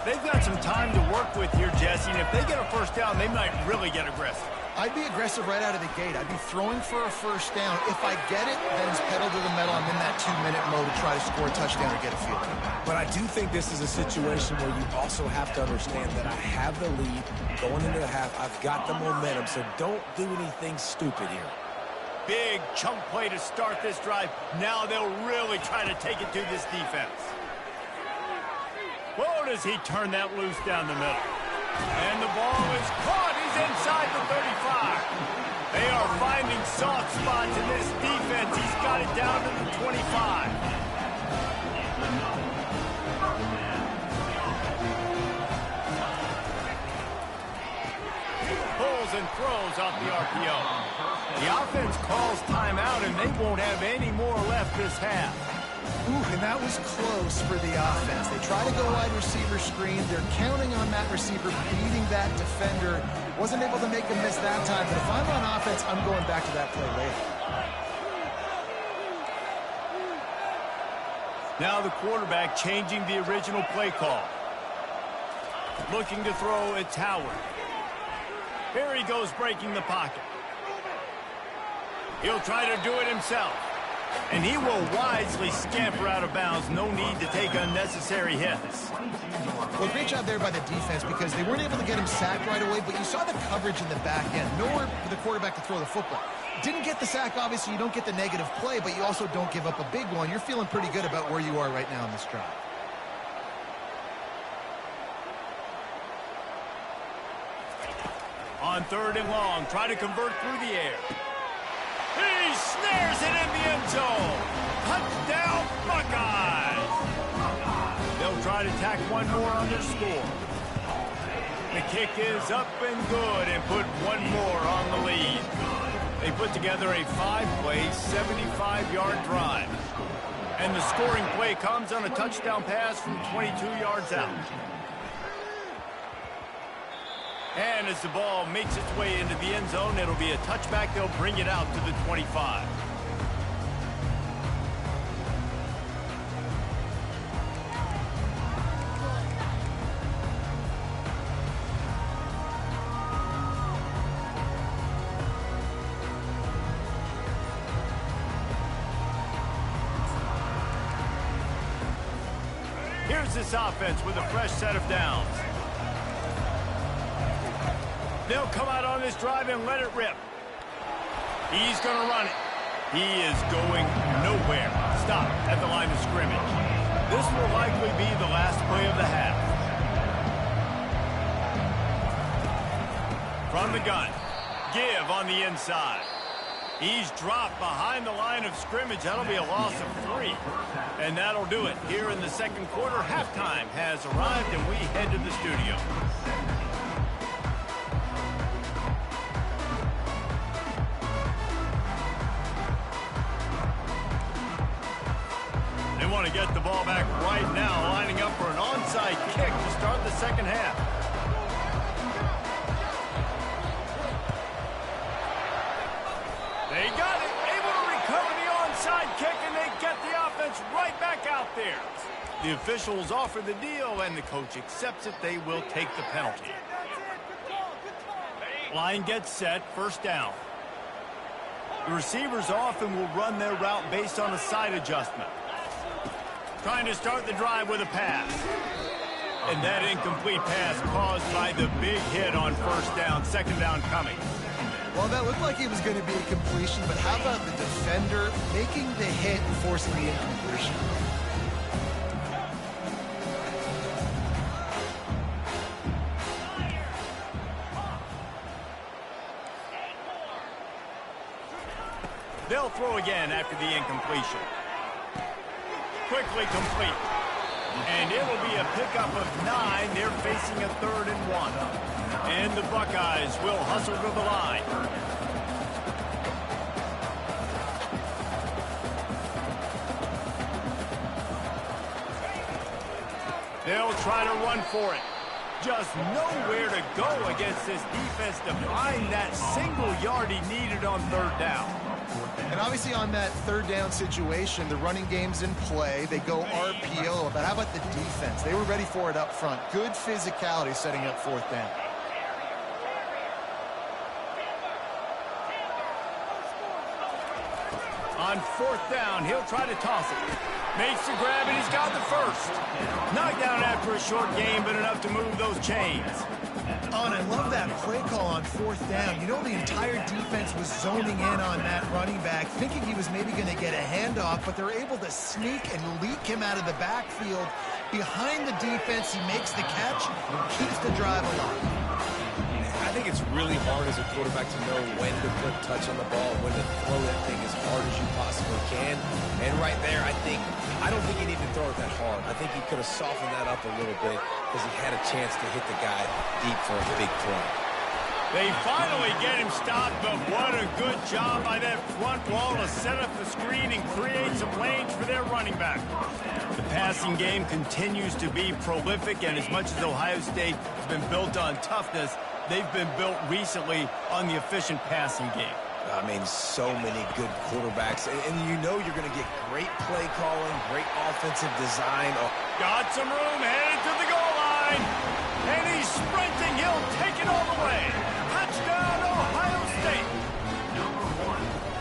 Speaker 1: They've got some time to work with here, Jesse, and if they get a first down, they might really get aggressive.
Speaker 3: I'd be aggressive right out of the gate. I'd be throwing for a first down. If I get it, then it's pedal to the metal. I'm in that 2-minute mode to try to score a touchdown or get a field goal.
Speaker 2: But I do think this is a situation where you also have to understand that I have the lead going into the half. I've got the momentum, so don't do anything stupid here.
Speaker 1: Big chunk play to start this drive. Now they'll really try to take it to this defense. Whoa, does he turn that loose down the middle. And the ball is caught. He's inside the 35. They are finding soft spots in this defense. He's got it down to the 25. Pulls and throws off the RPO. The offense calls timeout, and they won't have any more left this half.
Speaker 3: Ooh, and that was close for the offense. They try to go wide receiver screen. They're counting on that receiver beating that defender. Wasn't able to make a miss that time, but if I'm on offense, I'm going back to that play later.
Speaker 1: Now the quarterback changing the original play call. Looking to throw, it's Howard. Here he goes breaking the pocket. He'll try to do it himself. And he will wisely scamper out of bounds. No need to take unnecessary hits.
Speaker 3: Well, great job there by the defense because they weren't able to get him sacked right away, but you saw the coverage in the back end. Nowhere for the quarterback to throw the football. Didn't get the sack, obviously. You don't get the negative play, but you also don't give up a big one. You're feeling pretty good about where you are right now in this drive.
Speaker 1: On third and long, try to convert through the air. He snares it in the end zone. Touchdown, Buckeyes. They'll try to tack one more on their score. The kick is up and good and put one more on the lead. They put together a 5-play, 75-yard drive. And the scoring play comes on a touchdown pass from 22 yards out. And as the ball makes its way into the end zone, it'll be a touchback. They'll bring it out to the 25. Here's this offense with a fresh set of downs. They'll come out on this drive and let it rip. He's going to run it. He is going nowhere. Stop at the line of scrimmage. This will likely be the last play of the half. From the gun. Give on the inside. He's dropped behind the line of scrimmage. That'll be a loss of 3. And that'll do it. Here in the second quarter, halftime has arrived, and we head to the studio. They want to get the ball back right now, lining up for an onside kick to start the second half. They got it, able to recover the onside kick, and they get the offense right back out there. The officials offer the deal, and the coach accepts it. They will take the penalty. Line gets set, first down. The receivers often will run their route based on a side adjustment. Trying to start the drive with a pass. And that incomplete pass caused by the big hit on first down, second down coming.
Speaker 3: Well, that looked like it was going to be a completion, but how about the defender making the hit and forcing the incompletion?
Speaker 1: They'll throw again after the incompletion. Quickly complete. And it will be a pickup of 9. They're facing a 3rd and 1. And the Buckeyes will hustle to the line. They'll try to run for it. Just nowhere to go against this defense to find that single yard he needed on 3rd down.
Speaker 3: And obviously on that 3rd down situation, the running game's in play. They go RPO. But how about the defense? They were ready for it up front. Good physicality setting up 4th down.
Speaker 1: On 4th down, he'll try to toss it. Makes the grab, and he's got the first. Knocked down after a short game, but enough to move those chains.
Speaker 3: Oh, and I love that play call on 4th down. You know, the entire defense was zoning in on that running back, thinking he was maybe going to get a handoff, but they're able to sneak and leak him out of the backfield. Behind the defense, he makes the catch and keeps the drive alive.
Speaker 2: I think it's really hard as a quarterback to know when to put touch on the ball, when to throw that thing as hard as you possibly can. And right there, I don't think he needed to throw it that hard. I think he could have softened that up a little bit because he had a chance to hit the guy deep for a big play.
Speaker 1: They finally get him stopped, but what a good job by that front wall to set up the screen and create some lanes for their running back. The passing game continues to be prolific, and as much as Ohio State has been built on toughness, they've been built recently on the efficient passing game.
Speaker 2: I mean, so many good quarterbacks, and you know you're going to get great play calling, great offensive design.
Speaker 1: Got some room, headed to the goal line, and he's sprinting. He'll take it all the way. Touchdown, Ohio State.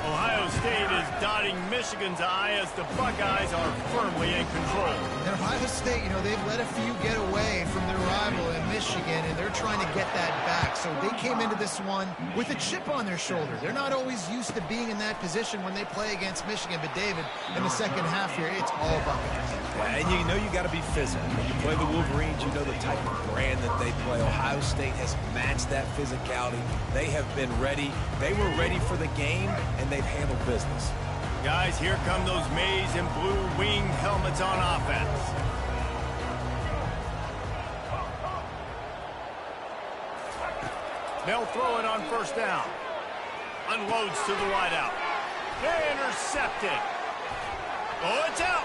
Speaker 1: Ohio State is dotting Michigan's eye as the Buckeyes are firmly in control.
Speaker 3: And Ohio State, you know, they've let a few get away from their rival in Michigan, and they're trying to get that back. So they came into this one with a chip on their shoulder. They're not always used to being in that position when they play against Michigan. But, David, in the second half here, it's all Buckeyes.
Speaker 2: Yeah, and you know you got to be physical. When you play the Wolverines, you know the type of brand that they play. Ohio State has matched that physicality. They have been ready. They were ready for the game, and they've handled business.
Speaker 1: Guys, here come those maize and blue wing helmets on offense. They'll throw it on 1st down. Unloads to the wideout. Intercepted. Oh, it's out.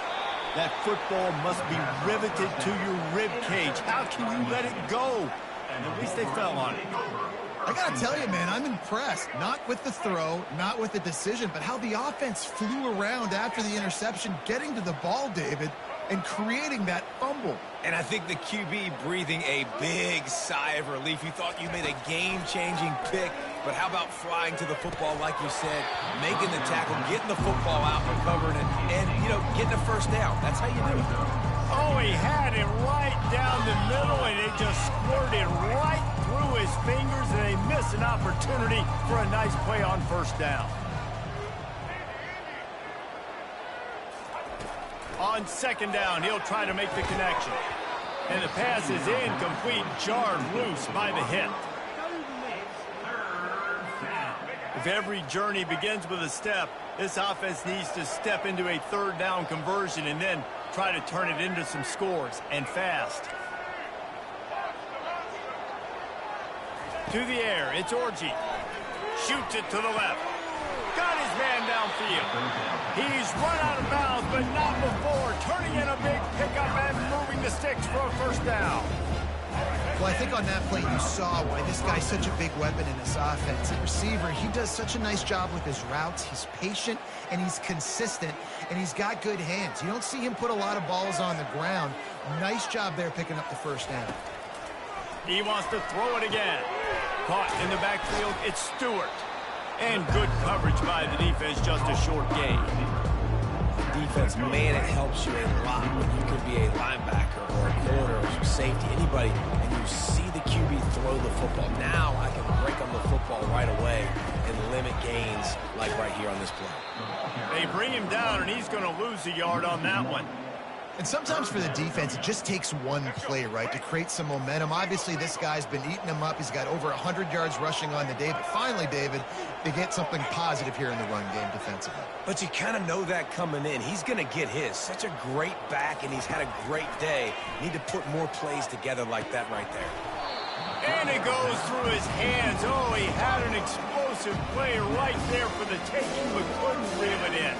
Speaker 1: That football must be riveted to your rib cage. How can you let it go? And at least they fell on it.
Speaker 3: I got to tell you, man, I'm impressed. Not with the throw, not with the decision, but how the offense flew around after the interception, getting to the ball, David, and creating that fumble.
Speaker 2: And I think the QB breathing a big sigh of relief. You thought you made a game-changing pick, but how about flying to the football, like you said, making the tackle, getting the football out, recovering it, and, you know, getting a first down. That's how you do it.
Speaker 1: Oh, he had him right down the middle, and it just squirted right through his fingers, and they missed an opportunity for a nice play on 1st down. On 2nd down, he'll try to make the connection. And the pass is incomplete, jarred loose by the hit. If every journey begins with a step, this offense needs to step into a 3rd down conversion and then try to turn it into some scores, and fast. To the air, it's Orji. Shoots it to the left. Got his man downfield. He's run out of bounds, but not before. Turning in a big pickup and moving the sticks for a 1st down.
Speaker 3: Well, I think on that play you saw why this guy's such a big weapon in this offense. At receiver, he does such a nice job with his routes. He's patient, and he's consistent, and he's got good hands. You don't see him put a lot of balls on the ground. Nice job there picking up the 1st down.
Speaker 1: He wants to throw it again. Caught in the backfield, it's Stewart. And good coverage by the defense, just a short gain.
Speaker 2: Defense, man, it helps you a lot when you can be a linebacker or a corner or safety, anybody, and you see the QB throw the football. Now I can break on the football right away and limit gains like right here on this play.
Speaker 1: They bring him down, and he's going to lose a yard on that one.
Speaker 3: And sometimes for the defense, it just takes one play, right, to create some momentum. Obviously, this guy's been eating them up. He's got over 100 yards rushing on the day. But finally, David, they get something positive here in the run game defensively.
Speaker 2: But you kind of know that coming in. He's going to get his. Such a great back, and he's had a great day. Need to put more plays together like that right there.
Speaker 1: And it goes through his hands. Oh, he had an explosive play right there for the taking, but couldn't reel it in.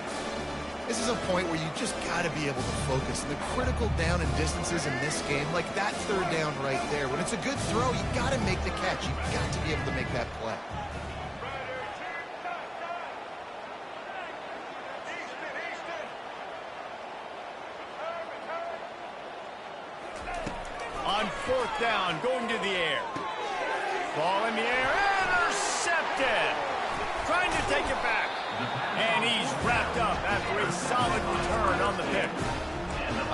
Speaker 3: This is a point where you just got to be able to focus. And the critical down and distances in this game, like that third down right there, when it's a good throw, you got to make the catch. You've got to be able to make that play.
Speaker 1: On fourth down, going to the air. Ball in the air, intercepted. Trying to take it back. And he's wrapped up after a solid return on the pick.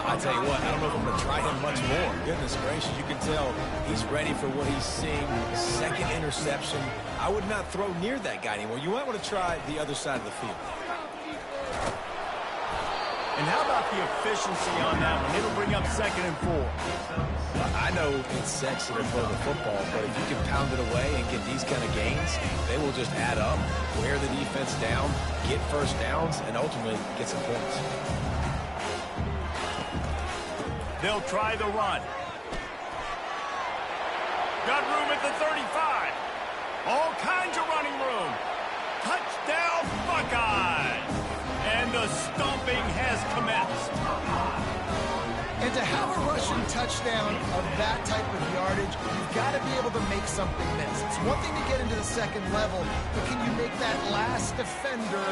Speaker 2: I tell you what, I don't know if I'm going to try him much more. Goodness gracious, you can tell he's ready for what he's seeing. Second interception. I would not throw near that guy anymore. You might want to try the other side of the field.
Speaker 1: And how about the efficiency on that one? It'll bring up 2nd and 4.
Speaker 2: I know it's sexy to throw the football, but if you can pound it away and get these kind of gains, they will just add up, wear the defense down, get first downs, and ultimately get some points.
Speaker 1: They'll try the run. Got room at the 35. All kinds of running room. Touchdown, Buckeyes. And the stomping has commenced.
Speaker 3: And to have a rushing touchdown of that type of yardage, you've got to be able to make something miss. It's one thing to get into the second level, but can you make that last defender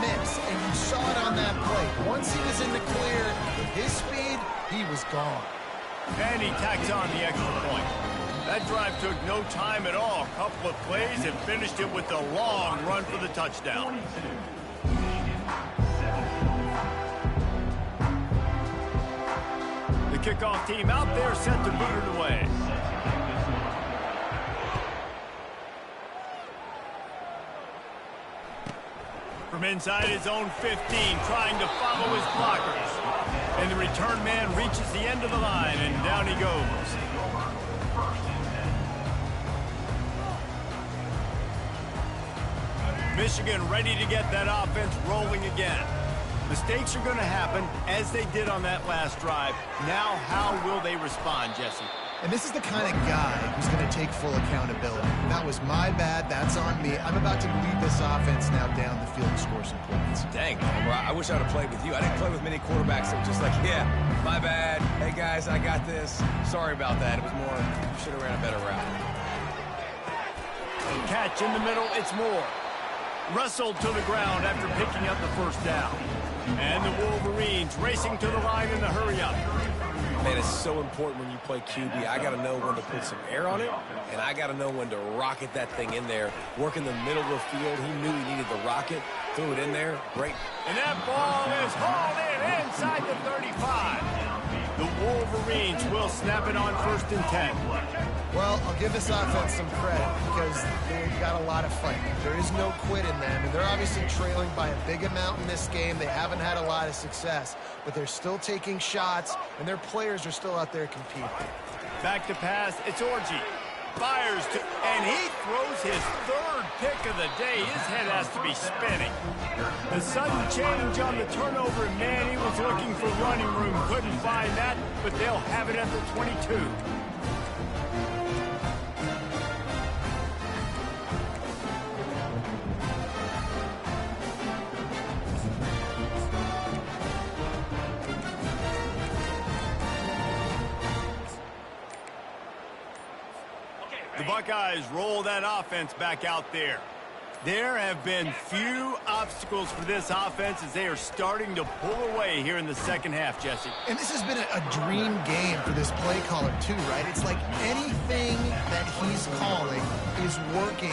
Speaker 3: miss? And you saw it on that play. Once he was in the clear, with his speed, he was gone.
Speaker 1: And he tacks on the extra point. That drive took no time at all. A couple of plays and finished it with a long run for the touchdown. The kickoff team out there set to boot it away. From inside his own 15, trying to follow his blockers. And the return man reaches the end of the line, and down he goes. Michigan ready to get that offense rolling again. Mistakes are going to happen, as they did on that last drive. Now, how will they respond, Jesse?
Speaker 3: And this is the kind of guy who's going to take full accountability. That was my bad. That's on me. I'm about to lead this offense now down the field and score some points.
Speaker 2: Dang, Homer, I wish I would have played with you. I didn't play with many quarterbacks that were just like, yeah, my bad. Hey, guys, I got this. Sorry about that. It was more, you should have ran a better route.
Speaker 1: Catch in the middle, it's Moore. Wrestled to the ground after picking up the first down. And the Wolverines racing to the line in the hurry-up.
Speaker 2: Man, it's so important when you play QB. I got to know when to put some air on it, and I got to know when to rocket that thing in there. Work in the middle of the field. He knew he needed the rocket. Threw it in there. Great.
Speaker 1: And that ball is hauled in inside the 35. The Wolverines will snap it on 1st and 10.
Speaker 3: Well, I'll give this offense some credit because they've got a lot of fight. There is no quit in them, and they're obviously trailing by a big amount in this game. They haven't had a lot of success, but they're still taking shots, and their players are still out there competing.
Speaker 1: Back to pass, it's Orji. Fires to, and he throws his 3rd pick of the day. His head has to be spinning. The sudden change on the turnover, and man, he was looking for running room. Couldn't find that, but they'll have it at the 22. The Buckeyes roll that offense back out there. There have been few obstacles for this offense as they are starting to pull away here in the second half, Jesse.
Speaker 3: And this has been a dream game for this play caller, too, right? It's like anything that he's calling is working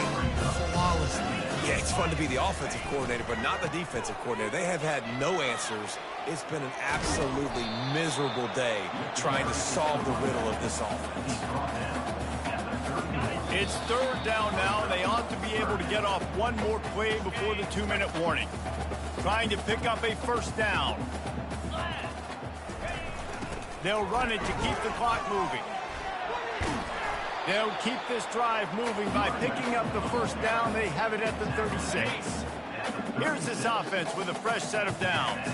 Speaker 3: flawlessly.
Speaker 2: Yeah, it's fun to be the offensive coordinator, but not the defensive coordinator. They have had no answers. It's been an absolutely miserable day trying to solve the riddle of this offense.
Speaker 1: It's third down now, and they ought to be able to get off one more play before the 2-minute warning. Trying to pick up a first down. They'll run it to keep the clock moving. They'll keep this drive moving by picking up the first down. They have it at the 36. Here's this offense with a fresh set of downs.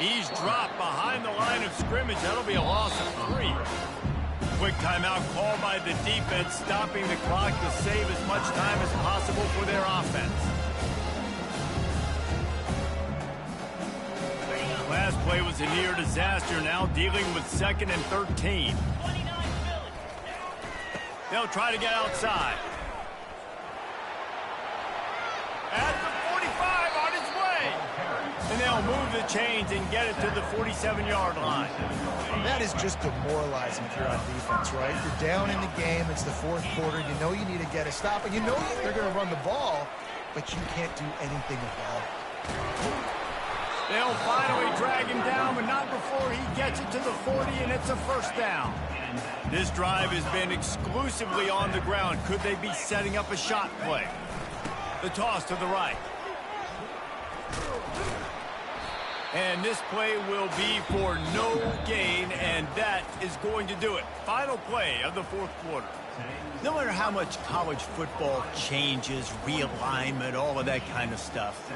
Speaker 1: He's dropped behind the line of scrimmage. That'll be a loss of 3. Quick timeout called by the defense, stopping the clock to save as much time as possible for their offense. Last play was a near disaster, now dealing with 2nd and 13. They'll try to get outside. At the 45, on its way. And they'll move the chains and get it to the 47-yard line.
Speaker 3: That is just demoralizing if you're on defense, right? You're down in the game. It's the fourth quarter. You know you need to get a stop, and you know they're going to run the ball, but you can't do anything about it.
Speaker 1: They'll finally drag him down, but not before he gets it to the 40, and it's a first down. This drive has been exclusively on the ground. Could they be setting up a shot play? The toss to the right. And this play will be for no gain, and that is going to do it. Final play of the fourth quarter. No matter how much college football changes, realignment, all of that kind of stuff,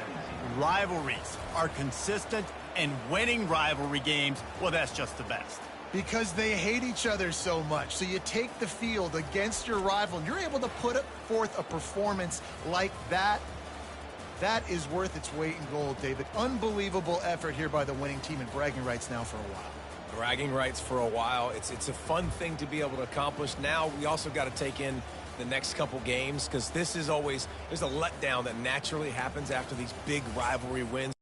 Speaker 1: rivalries are consistent, and winning rivalry games, well, that's just the best.
Speaker 3: Because they hate each other so much. So you take the field against your rival, and you're able to put forth a performance like that. That is worth its weight in gold, David. Unbelievable effort here by the winning team, and bragging rights now for a while.
Speaker 2: Bragging rights for a while. It's a fun thing to be able to accomplish. Now we also got to take in the next couple games, because this is always, there's a letdown that naturally happens after these big rivalry wins.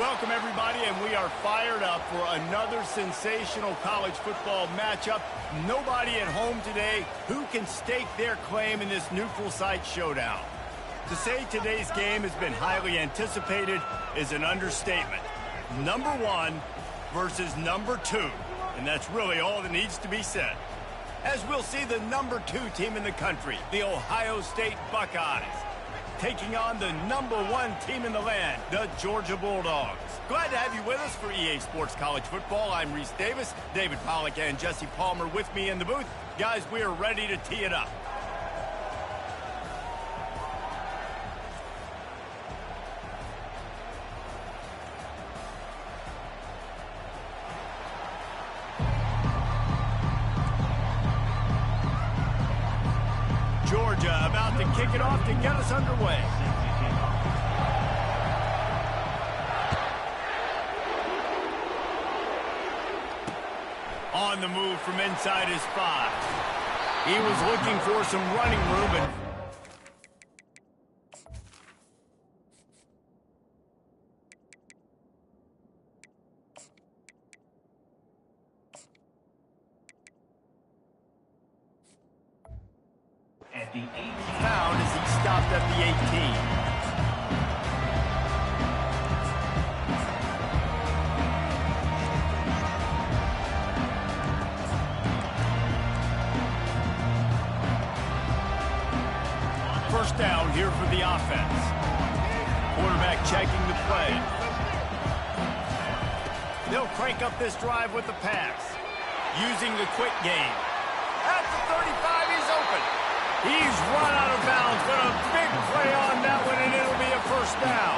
Speaker 1: Welcome, everybody, and we are fired up for another sensational college football matchup. Nobody at home today who can stake their claim in this neutral site showdown. To say today's game has been highly anticipated is an understatement. Number 1 versus number 2, and that's really all that needs to be said. As we'll see the number 2 team in the country, the Ohio State Buckeyes, taking on the number 1 team in the land, the Georgia Bulldogs. Glad to have you with us for EA Sports College Football. I'm Reese Davis, David Pollack and Jesse Palmer with me in the booth. Guys, we are ready to tee it up. Georgia about to kick it off to get us underway. On the move from inside his 5. He was looking for some running room and
Speaker 4: At the 18.
Speaker 1: found as he stopped at the 18. First down here for the offense. Quarterback checking the play. They'll crank up this drive with the pass. Using the quick game. At the 35, he's open. He's run out of bounds, but a big play on that one, and it'll be a first down.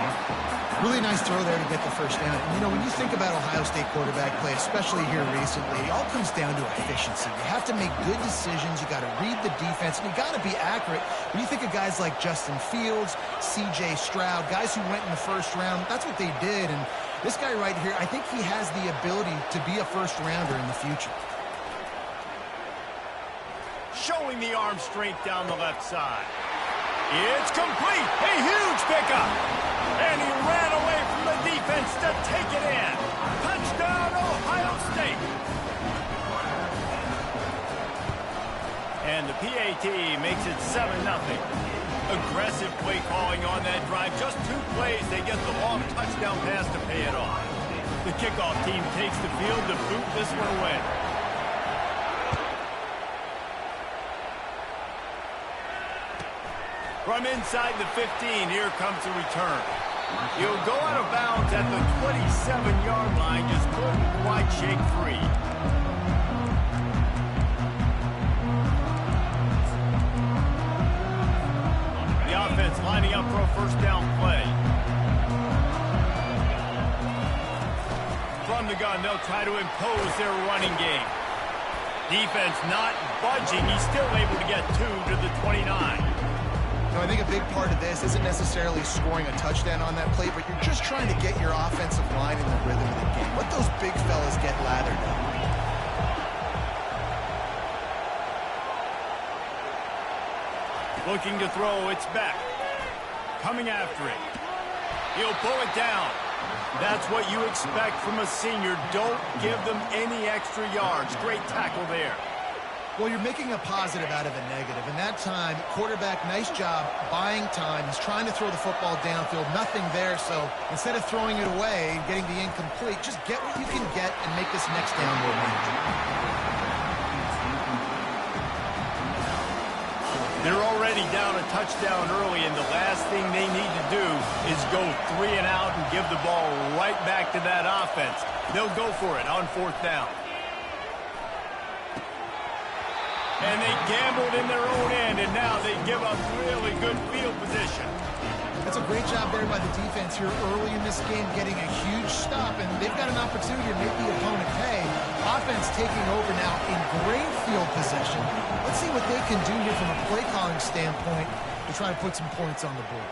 Speaker 3: Really nice throw there to get the first down. And, you know, when you think about Ohio State quarterback play, especially here recently, it all comes down to efficiency. You have to make good decisions. You got to read the defense, and you got to be accurate. When you think of guys like Justin Fields, C.J. Stroud, guys who went in the first round, that's what they did. And this guy right here, I think he has the ability to be a first-rounder in the future.
Speaker 1: Showing the arm strength down the left side. It's complete. A huge pickup. And he ran away from the defense to take it in. Touchdown, Ohio State. And the PAT makes it 7-0. Aggressive play calling on that drive. Just 2 plays, they get the long touchdown pass to pay it off. The kickoff team takes the field to boot this one away. From inside the 15, here comes the return. He'll go out of bounds at the 27-yard line, just couldn't quite shake free. The offense lining up for a first down play. From the gun, they'll try to impose their running game. Defense not budging. He's still able to get 2 to the 29.
Speaker 3: You know, I think a big part of this isn't necessarily scoring a touchdown on that play, but you're just trying to get your offensive line in the rhythm of the game. Let those big fellas get lathered up.
Speaker 1: Looking to throw, it's back. Coming after it. He'll pull it down. That's what you expect from a senior. Don't give them any extra yards. Great tackle there.
Speaker 3: Well, you're making a positive out of a negative. And that time, quarterback, nice job buying time. He's trying to throw the football downfield. Nothing there, so instead of throwing it away and getting the incomplete, just get what you can get and make this next down more manageable.
Speaker 1: They're already down a touchdown early, and the last thing they need to do is go 3 and out and give the ball right back to that offense. They'll go for it on 4th down. And they gambled in their own end, and now they give up really good field position.
Speaker 3: That's a great job there by the defense here early in this game, getting a huge stop, and they've got an opportunity to make the opponent pay. Offense taking over now in great field possession. Let's see what they can do here from a play-calling standpoint to try to put some points on the board.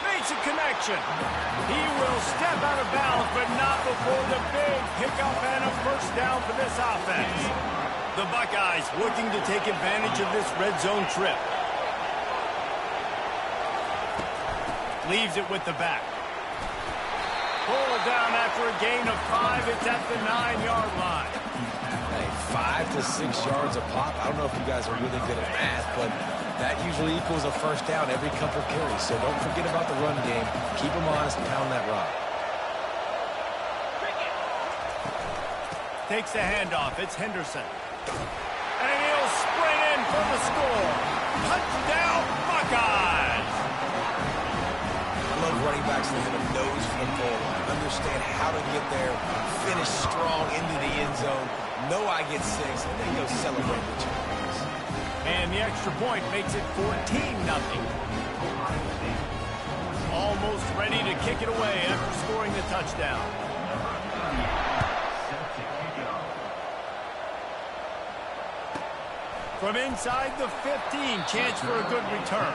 Speaker 1: Makes a connection. He will step out of bounds, but not before the big pickup and a first down for this offense. The Buckeyes looking to take advantage of this red zone trip. Leaves it with the back. Pulled down after a gain of 5. It's at the 9-yard line.
Speaker 2: Hey, 5 to 6 yards a pop. I don't know if you guys are really good at math, but that usually equals a first down every couple carries. So don't forget about the run game. Keep them honest and pound that rock.
Speaker 1: Takes the handoff. It's Henderson. And he'll sprint in for the score. Touchdown, Buckeyes!
Speaker 2: I love running backs that have a nose for the goal line. Understand how to get there, finish strong into the end zone, know I get 6, and then go celebrate the champions.
Speaker 1: And the extra point makes it 14-0. Almost ready to kick it away after scoring the touchdown. From inside the 15, chance for a good return.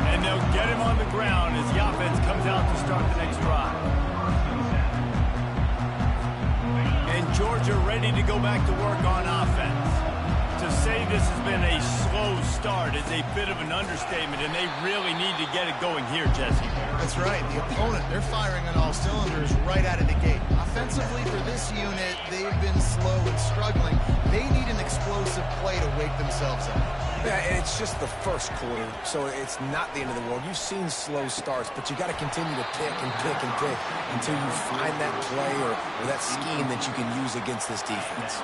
Speaker 1: And they'll get him on the ground as the offense comes out to start the next drive. And Georgia ready to go back to work on offense. To say this has been a slow start is a bit of an understatement, and they really need to get it going here, Jesse.
Speaker 3: That's right. The opponent, they're firing on all cylinders right out of the gate. Offensively, for this unit, they've been slow and struggling. They need an explosive play to wake themselves up.
Speaker 2: Yeah, and it's just the first quarter, so it's not the end of the world. You've seen slow starts, but you got to continue to pick and pick and pick until you find that play or that scheme that you can use against this defense.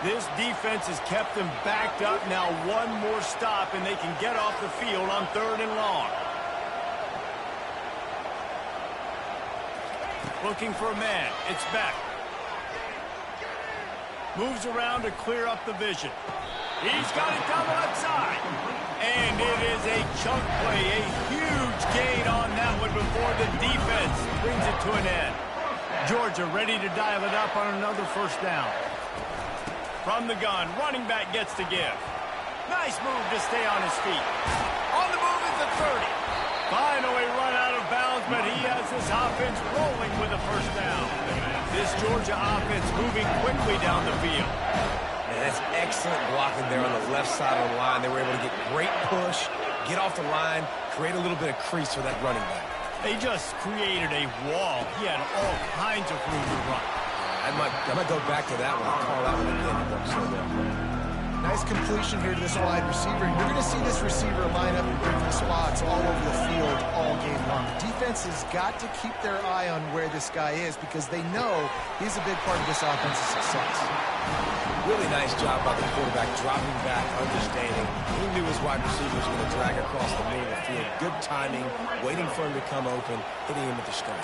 Speaker 1: This defense has kept them backed up. Now one more stop, and they can get off the field on 3rd and long. Looking for a man. It's Beck. Moves around to clear up the vision. He's got it down the left side. And it is a chunk play, a huge gain on that one before the defense brings it to an end. Georgia ready to dial it up on another first down. From the gun, running back gets to give. Nice move to stay on his feet. On the move is the 30. Finally run out of bounds, but he has this offense rolling with a first down. This Georgia offense moving quickly down the field.
Speaker 2: And that's excellent blocking there on the left side of the line. They were able to get great push, get off the line, create a little bit of crease for that running back.
Speaker 1: They just created a wall. He had all kinds of room to run.
Speaker 2: I might go back to that one. I'll call that one again.
Speaker 3: Nice completion here to this wide receiver. You're going to see this receiver line up in different spots all over the field all game long. The defense has got to keep their eye on where this guy is because they know he's a big part of this offense's success.
Speaker 2: Really nice job by the quarterback, dropping back, understanding. He knew his wide receiver was going to drag across the middle of the field. Good timing, waiting for him to come open, hitting him with the strike.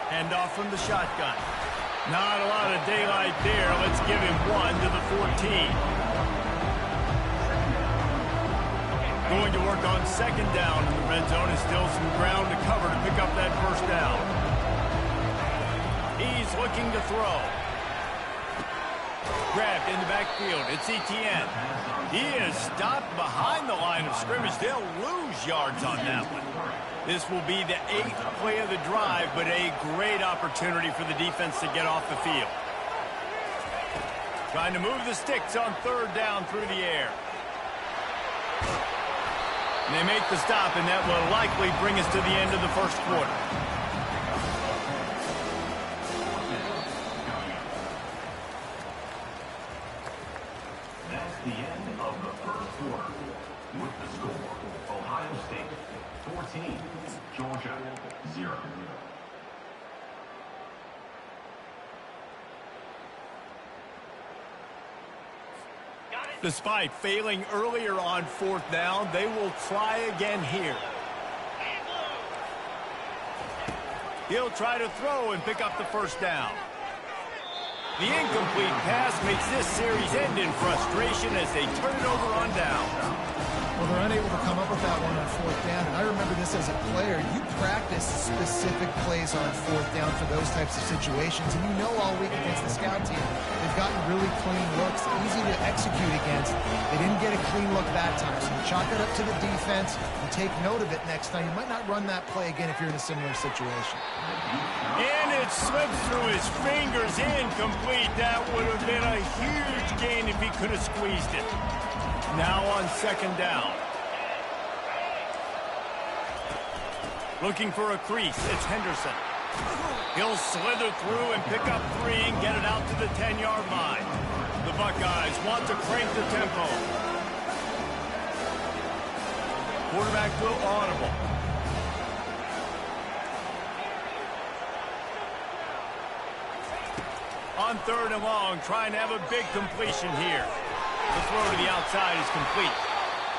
Speaker 1: Hand off from the shotgun. Not a lot of daylight there. Let's give him 1 to the 14. Going to work on 2nd down in the red zone. Is still some ground to cover to pick up that first down. He's looking to throw. Grabbed in the backfield. It's Etienne. He is stopped behind the line of scrimmage. They'll lose yards on that one. This will be the 8th play of the drive, but a great opportunity for the defense to get off the field. Trying to move the sticks on 3rd down through the air. And they make the stop, and that will likely bring us to the end of the first quarter.
Speaker 4: That's the end of the first quarter. With the score, Ohio State 14, Georgia 0.
Speaker 1: Despite failing earlier on 4th down, they will try again here. He'll try to throw and pick up the first down. The incomplete pass makes this series end in frustration as they turn it over on down.
Speaker 3: Well, they're unable to come up with that one on 4th down, and I remember this as a player. You practice specific plays on 4th down for those types of situations, and you know all week against the scout team, they've gotten really clean looks, easy to execute against. They didn't get a clean look that time, so you chalk it up to the defense. You take note of it next time. You might not run that play again if you're in a similar situation.
Speaker 1: And it slips through his fingers, incomplete. That would have been a huge gain if he could have squeezed it. Now on 2nd down. Looking for a crease, it's Henderson. He'll slither through and pick up 3 and get it out to the 10-yard line. The Buckeyes want to crank the tempo. Quarterback throw audible. On 3rd and long, trying to have a big completion here. The throw to the outside is complete.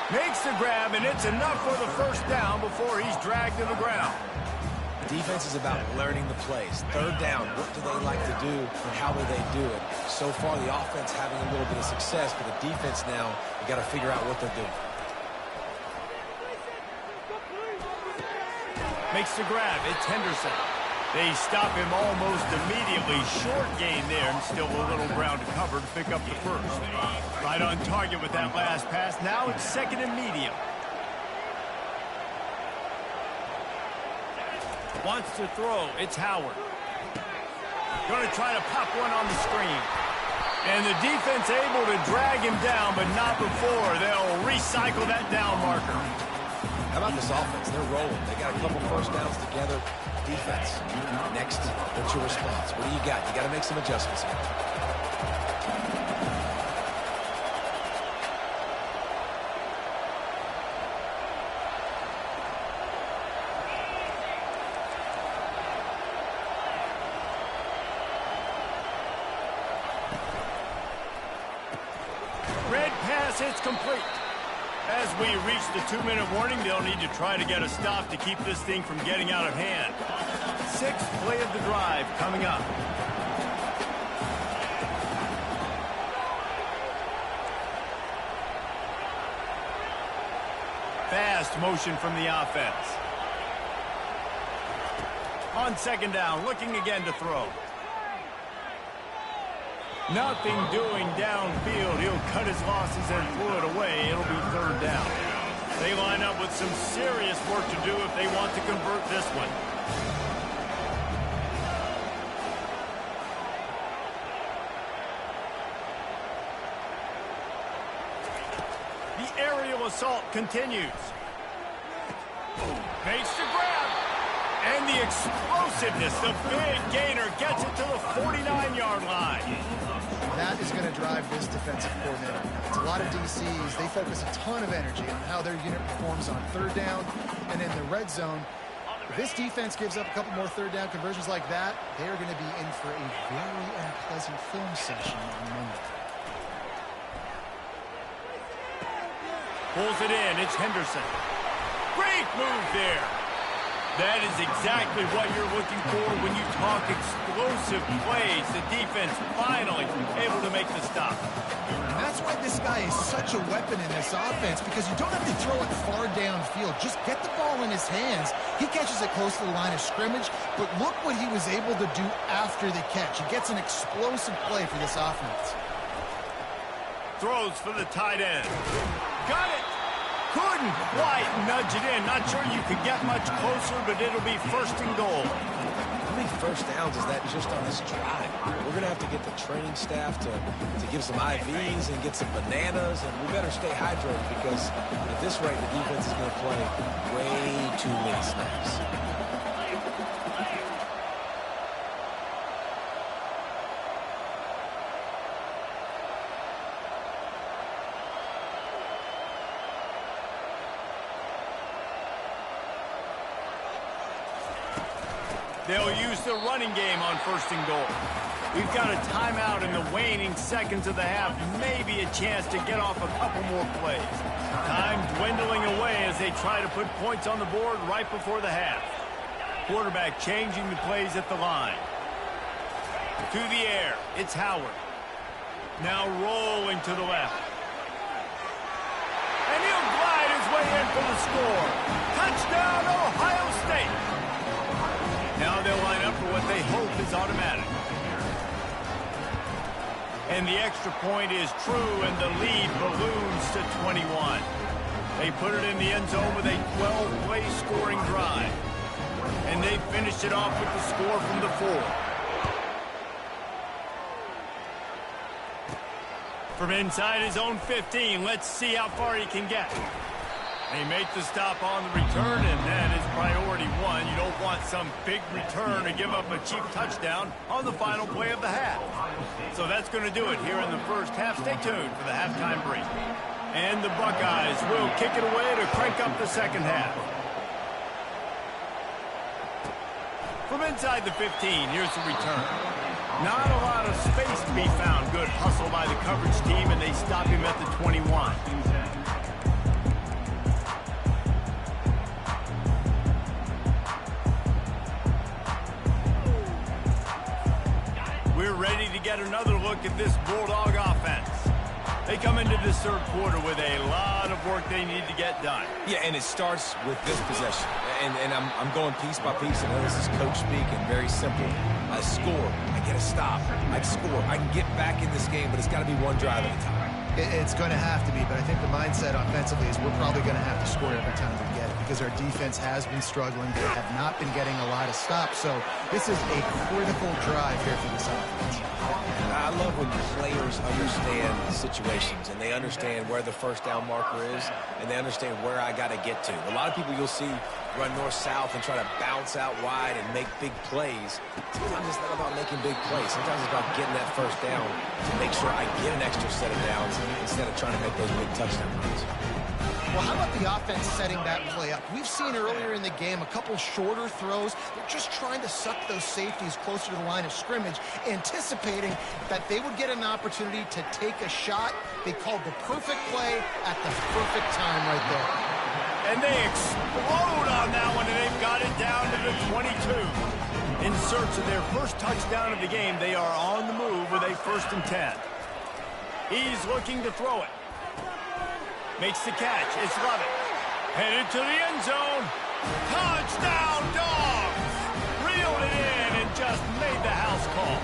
Speaker 1: Makes the grab, and it's enough for the first down before he's dragged to the ground.
Speaker 2: Defense is about learning the plays. 3rd down, what do they like to do and how will they do it? So far, the offense having a little bit of success, but the defense now, you got to figure out what they're doing.
Speaker 1: Makes the grab. It's Henderson. They stop him almost immediately. Short gain there, and still a little ground to cover to pick up the first. Right on target with that last pass. Now it's 2nd and medium. Wants to throw. It's Howard. Going to try to pop one on the screen. And the defense able to drag him down, but not before. They'll recycle that down marker.
Speaker 2: How about this offense? They're rolling. They got a couple first downs together. Defense. Next, what's your response? What do you got? You got to make some adjustments here.
Speaker 1: Red pass, it's complete. As we reach the 2-minute warning, they'll need to try to get a stop to keep this thing from getting out of hand. 6th play of the drive coming up. Fast motion from the offense. On 2nd down, looking again to throw. Nothing doing downfield. He'll cut his losses and throw it away. It'll be 3rd down. They line up with some serious work to do if they want to convert this one. The aerial assault continues. Makes the grab. And the explosiveness, the big gainer, gets it to the 49-yard line.
Speaker 3: That is going to drive this defensive coordinator. It's a lot of DCs. They focus a ton of energy on how their unit performs on 3rd down and in the red zone. If this defense gives up a couple more 3rd down conversions like that, they are going to be in for a very unpleasant film session on Monday.
Speaker 1: Pulls it in. It's Henderson. Great move there. That is exactly what you're looking for when you talk explosive plays. The defense finally able to make the stop.
Speaker 3: And that's why this guy is such a weapon in this offense, because you don't have to throw it far downfield. Just get the ball in his hands. He catches it close to the line of scrimmage, but look what he was able to do after the catch. He gets an explosive play for this offense.
Speaker 1: Throws for the tight end. Got it. Couldn't quite nudge it in. Not sure you could get much closer, but it'll be 1st and goal.
Speaker 2: How many first downs is that just on this drive? We're going to have to get the training staff to give some IVs and get some bananas, and we better stay hydrated because at this rate, the defense is going to play way too many snaps.
Speaker 1: They'll use the running game on 1st and goal. We've got a timeout in the waning seconds of the half. Maybe a chance to get off a couple more plays. Time dwindling away as they try to put points on the board right before the half. Quarterback changing the plays at the line. To the air, it's Howard. Now rolling to the left. And he'll glide his way in for the score. Touchdown, Ohio State. Now they'll line up for what they hope is automatic. And the extra point is true, and the lead balloons to 21. They put it in the end zone with a 12-play scoring drive. And they finished it off with the score from the 4. From inside his own 15, let's see how far he can get. They make the stop on the return, and that is priority one. You don't want some big return to give up a cheap touchdown on the final play of the half. So that's going to do it here in the first half. Stay tuned for the halftime break. And the Buckeyes will kick it away to crank up the second half. From inside the 15, here's the return. Not a lot of space to be found. Good hustle by the coverage team, and they stop him at the 21. We're ready to get another look at this Bulldog offense. They come into this third quarter with a lot of work they need to get done.
Speaker 2: Yeah, and it starts with this possession. And I'm going piece by piece. I know this is coach speak and very simple. I score. I get a stop. I score. I can get back in this game, but it's got to be one drive at a time.
Speaker 3: It's going to have to be, but I think the mindset offensively is we're probably going to have to score every time we get it because our defense has been struggling. They have not been getting a lot of stops, so this is a critical drive here for this offense.
Speaker 2: I love when players understand situations and they understand where the first down marker is and they understand where I got to get to. A lot of people you'll see run north-south and try to bounce out wide and make big plays. Sometimes it's not about making big plays. Sometimes it's about getting that first down to make sure I get an extra set of downs instead of trying to make those big touchdown runs.
Speaker 3: Well, how about the offense setting that play up? We've seen earlier in the game a couple shorter throws. They're just trying to suck those safeties closer to the line of scrimmage, anticipating that they would get an opportunity to take a shot. They called the perfect play at the perfect time right there.
Speaker 1: And they explode on that one, and they've got it down to the 22. In search of their first touchdown of the game, they are on the move with a 1st and 10. He's looking to throw it. Makes the catch. It's Lovett. Headed to the end zone. Touchdown, Dogs! Reeled it in and just made the house call.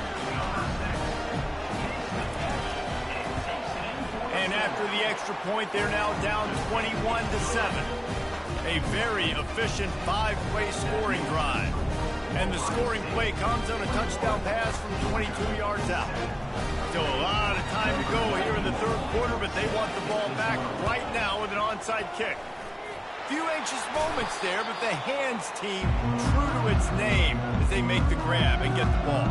Speaker 1: And after the extra point, they're now down 21-7. A very efficient 5-play scoring drive. And the scoring play comes on a touchdown pass from 22 yards out. Still a lot of time to go here in the third quarter, but they want the ball back right now with an onside kick. Few anxious moments there, but the hands team true to its name as they make the grab and get the ball.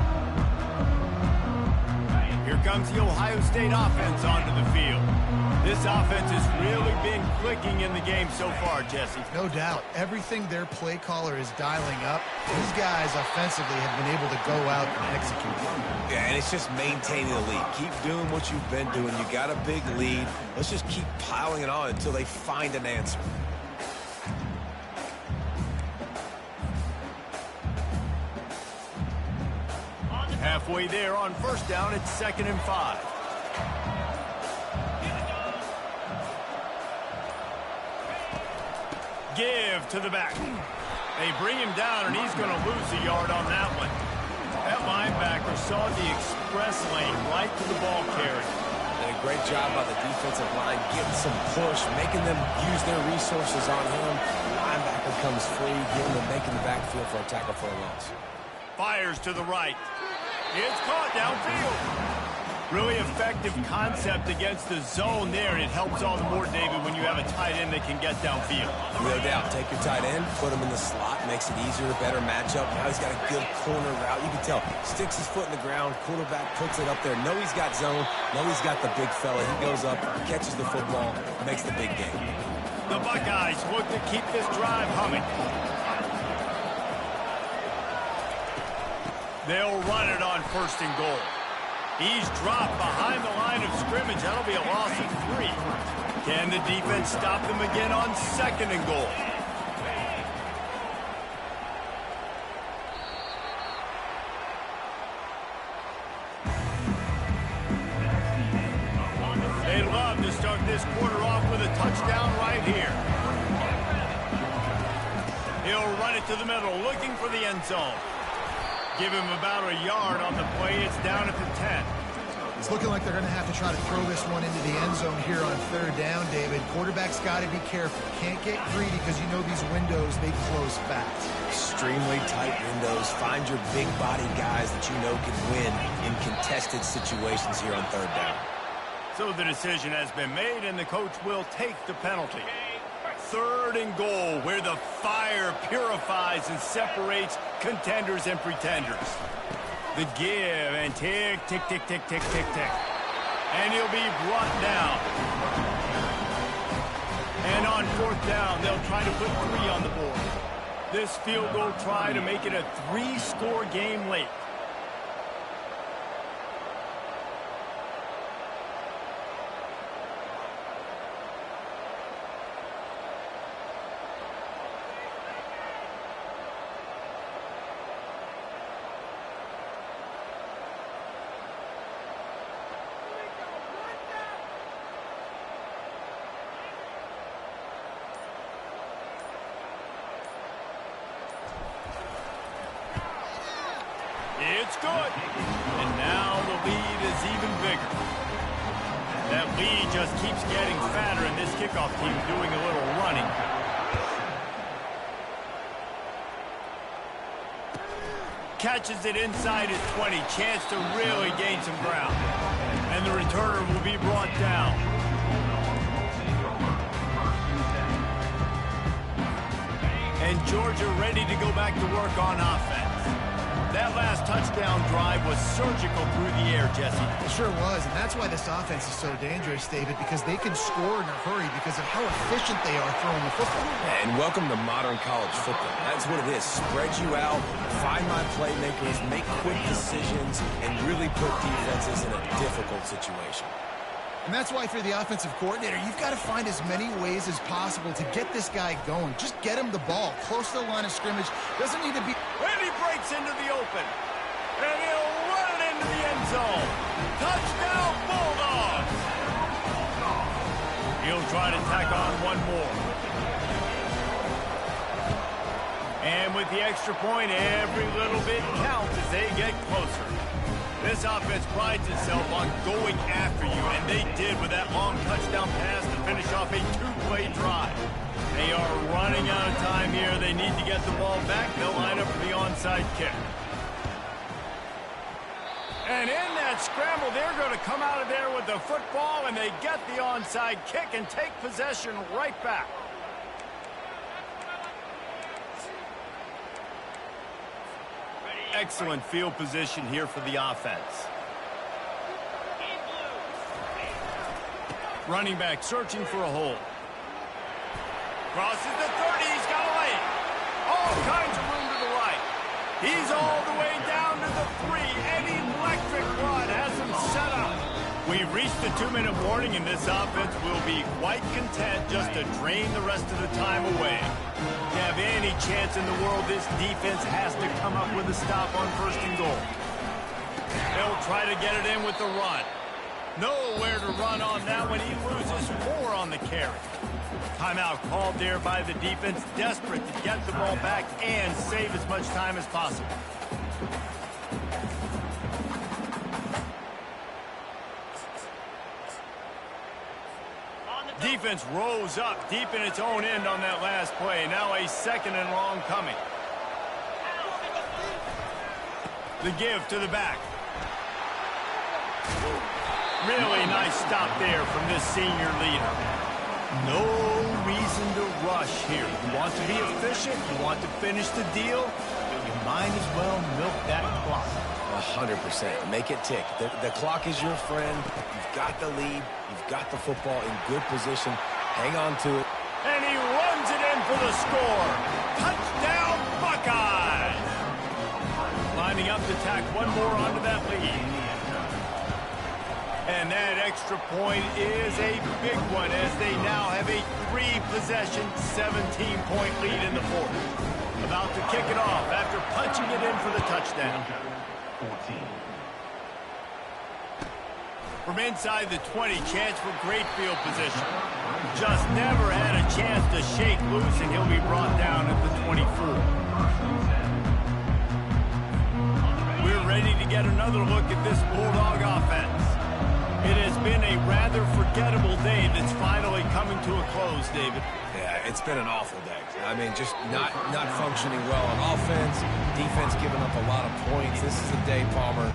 Speaker 1: Here comes the Ohio State offense onto the field. This offense has really been clicking in the game so far, Jesse.
Speaker 3: No doubt. Everything their play caller is dialing up, these guys offensively have been able to go out and execute.
Speaker 2: Yeah, and it's just maintaining the lead. Keep doing what you've been doing. You got a big lead. Let's just keep piling it on until they find an answer.
Speaker 1: Halfway there on first down, it's 2nd and 5. Give to the back. They bring him down, and he's going to lose a yard on that one. That linebacker saw the express lane right to the ball carrier.
Speaker 2: Did a great job by the defensive line, getting some push, making them use their resources on him. The linebacker comes free, getting them making the backfield for a tackle for a loss.
Speaker 1: Fires to the right. It's caught downfield. Really effective concept against the zone there, and it helps all the more, David, when you have a tight end that can get downfield.
Speaker 2: No doubt. Take your tight end, put him in the slot, makes it easier, a better matchup. Now he's got a good corner route. You can tell. Sticks his foot in the ground, quarterback puts it up there. Know he's got zone. Know he's got the big fella. He goes up, catches the football, makes the big game.
Speaker 1: The Buckeyes look to keep this drive humming. They'll run it on 1st and goal. He's dropped behind the line of scrimmage. That'll be a loss of 3. Can the defense stop them again on 2nd and goal? They'd love to start this quarter off with a touchdown right here. He'll run it to the middle, looking for the end zone. Give him about a yard on the play. It's down at the 10.
Speaker 3: It's looking like they're going to have to try to throw this one into the end zone here on 3rd down, David. Quarterback's got to be careful. Can't get greedy because you know these windows, they close fast.
Speaker 2: Extremely tight windows. Find your big body guys that you know can win in contested situations here on 3rd down.
Speaker 1: So the decision has been made, and the coach will take the penalty. 3rd and goal, where the fire purifies and separates contenders and pretenders. The give, and tick, tick, tick, tick, tick, tick, tick. And he'll be brought down. And on 4th down, they'll try to put 3 on the board. This field goal try to make it a 3-score game late. It's good. And now the lead is even bigger. That lead just keeps getting fatter, and this kickoff team doing a little running. Catches it inside his 20. Chance to really gain some ground. And the returner will be brought down. And Georgia ready to go back to work on offense. That last touchdown drive was surgical through the air, Jesse.
Speaker 3: It sure was, and that's why this offense is so dangerous, David, because they can score in a hurry because of how efficient they are throwing the football.
Speaker 2: And welcome to modern college football. That's what it is. Spread you out, find my playmakers, make quick decisions, and really put defenses in a difficult situation.
Speaker 3: And that's why, if you're the offensive coordinator, you've got to find as many ways as possible to get this guy going. Just get him the ball close to the line of scrimmage. Doesn't need to be...
Speaker 1: And he breaks into the open. And he'll run it into the end zone. Touchdown, Bulldogs! He'll try to tack on one more. And with the extra point, every little bit counts as they get closer. This offense prides itself on going after you, and they did with that long touchdown pass to finish off a 2-play drive. They are running out of time here. They need to get the ball back. They'll line up for the onside kick. And in that scramble, they're going to come out of there with the football, and they get the onside kick and take possession right back. Excellent field position here for the offense. Running back searching for a hole. Crosses the 30. He's got a lane. All kinds of room to the right. He's all the way down to the 3. An electric run has him set up. We've reached the 2-minute warning, and this offense will be quite content just to drain the rest of the time away. To have any chance in the world, this defense has to come up with a stop on 1st and goal. They'll try to get it in with the run. Nowhere to run on that one. He loses 4 on the carry. Timeout called there by the defense, desperate to get the ball back and save as much time as possible. Defense rose up deep in its own end on that last play. Now a 2nd and long coming. The give to the back. Really nice stop there from this senior leader. No reason to rush here. You want to be efficient, you want to finish the deal, you might as well milk that clock.
Speaker 2: 100%. Make it tick. The clock is your friend. You've got the lead. You've got the football in good position. Hang on to it.
Speaker 1: And he runs it in for the score. Touchdown, Buckeyes! Lining up to tack one more onto that lead. And that extra point is a big one as they now have a 3-possession, 17-point lead in the 4th. About to kick it off after punching it in for the touchdown.
Speaker 4: 14.
Speaker 1: From inside the 20, chance for great field position. Just never had a chance to shake loose, and he'll be brought down at the 24. We're ready to get another look at this Bulldog offense. It has been a rather forgettable day that's finally coming to a close, David.
Speaker 2: Yeah, it's been an awful day. I mean, just not functioning well on offense. Defense giving up a lot of points. This is the day, Palmer.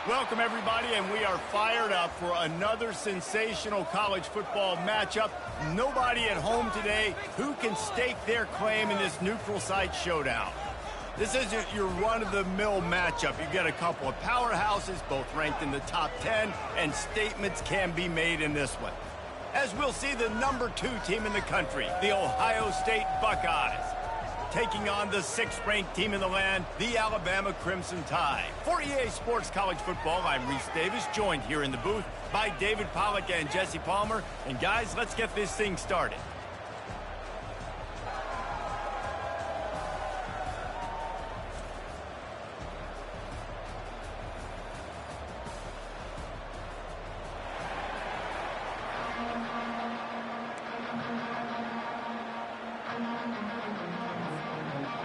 Speaker 1: Welcome, everybody, and we are fired up for another sensational college football matchup. Nobody at home today who can stake their claim in this neutral site showdown. This isn't your run-of-the-mill matchup. You get a couple of powerhouses, both ranked in the top 10, and statements can be made in this one. As we'll see the number 2 team in the country, the Ohio State Buckeyes, taking on the 6th-ranked team in the land, the Alabama Crimson Tide. For EA Sports College Football, I'm Reese Davis, joined here in the booth by David Pollack and Jesse Palmer. And guys, let's get this thing started.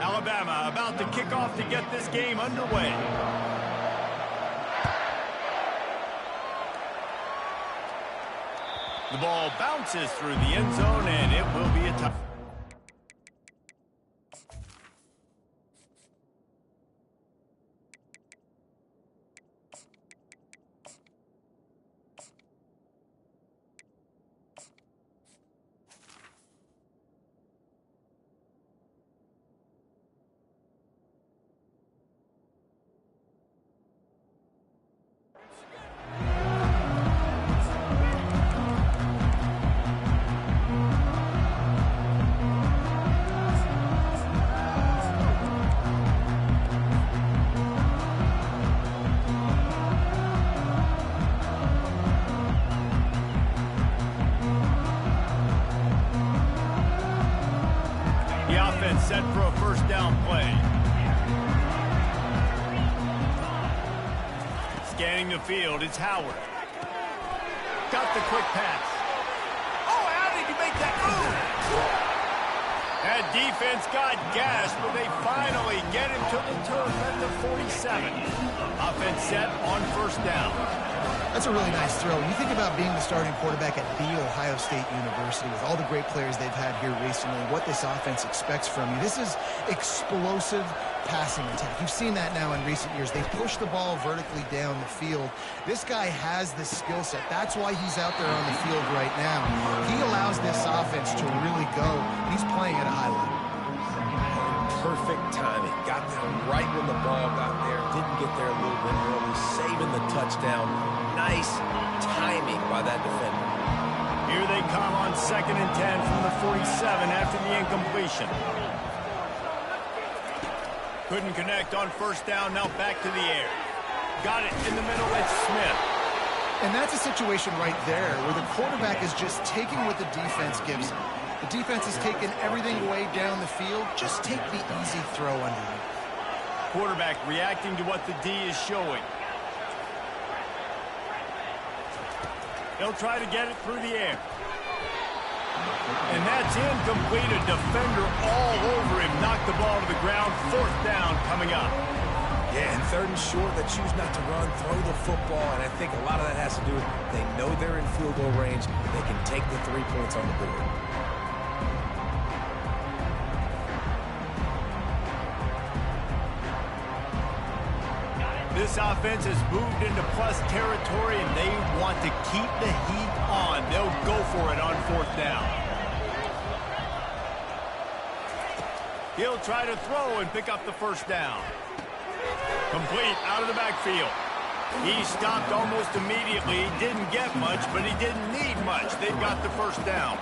Speaker 1: Alabama about to kick off to get this game underway. The ball bounces through the end zone, and it will be a touchdown. Set for a first down play. Scanning the field, it's Howard. Got the quick pass. Oh, how did you make that move? That defense got gashed, but they finally get him to the turf at the 47. Offense set on first down.
Speaker 3: That's a really nice throw. When you think about being the starting quarterback at The Ohio State University with all the great players they've had here recently, what this offense expects from you, this is explosive passing attack. You've seen that now in recent years. They push the ball vertically down the field. This guy has the skill set. That's why he's out there on the field right now. He allows this offense to really go. He's playing at a high level.
Speaker 2: Perfect timing. Got there right when the ball got there. Didn't get there a little bit early. Saving the touchdown. Nice timing by that defender.
Speaker 1: Here they come on 2nd and 10 from the 47 after the incompletion. Couldn't connect on first down. Now back to the air. Got it in the middle. It's Smith.
Speaker 3: And that's a situation right there where the quarterback is just taking what the defense gives him. The defense is taking everything way down the field. Just take the easy throw underneath.
Speaker 1: Quarterback reacting to what the D is showing. He'll try to get it through the air. And that's incomplete. A defender all over him. Knocked the ball to the ground. 4th down coming up.
Speaker 2: Yeah, and 3rd and short, they choose not to run, throw the football, and I think a lot of that has to do with they know they're in field goal range. They can take the 3 points on the board.
Speaker 1: This offense has moved into plus territory, and they want to keep the heat on. They'll go for it on 4th down. He'll try to throw and pick up the first down. Complete out of the backfield. He stopped almost immediately. He didn't get much, but he didn't need much. They've got the first down.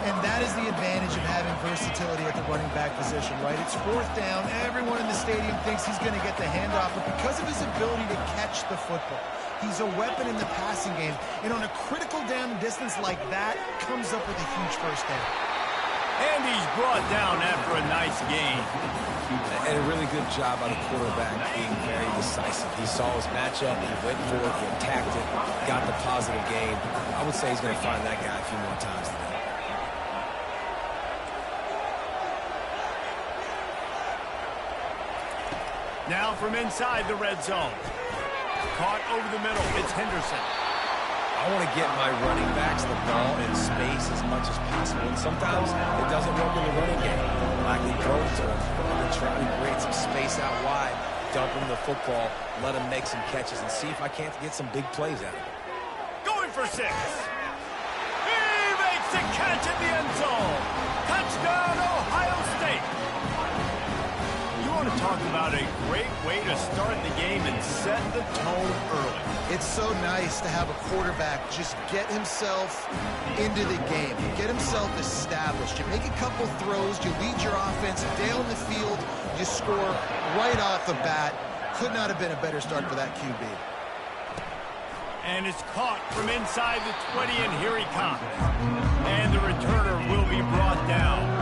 Speaker 3: And that is the advantage of having versatility at the running back position, right? It's 4th down. Everyone in the stadium thinks he's going to get the handoff, but because of his ability to catch the football, he's a weapon in the passing game. And on a critical down distance like that, comes up with a huge first down.
Speaker 1: And he's brought down after a nice gain.
Speaker 2: And a really good job by the quarterback being very decisive. He saw his matchup, he went for it, he attacked it, got the positive gain. I would say he's going to find that guy a few more times today.
Speaker 1: Now from inside the red zone. Caught over the middle. It's Henderson.
Speaker 2: I want to get my running backs the ball in space as much as possible. And sometimes it doesn't work in the running game. I can throw it to them and try to create some space out wide. dump him the football, let him make some catches, and see if I can't get some big plays out of him.
Speaker 1: Going for 6. He makes the catch at the end zone. Touchdown, Ohio State. You want to talk about a great way to start the game and set the tone early.
Speaker 3: It's so nice to have a quarterback just get himself into the game, get himself established. You make a couple throws, you lead your offense down the field, you score right off the bat. Could not have been a better start for that QB.
Speaker 1: And it's caught from inside the 20, and here he comes. And the returner will be brought down.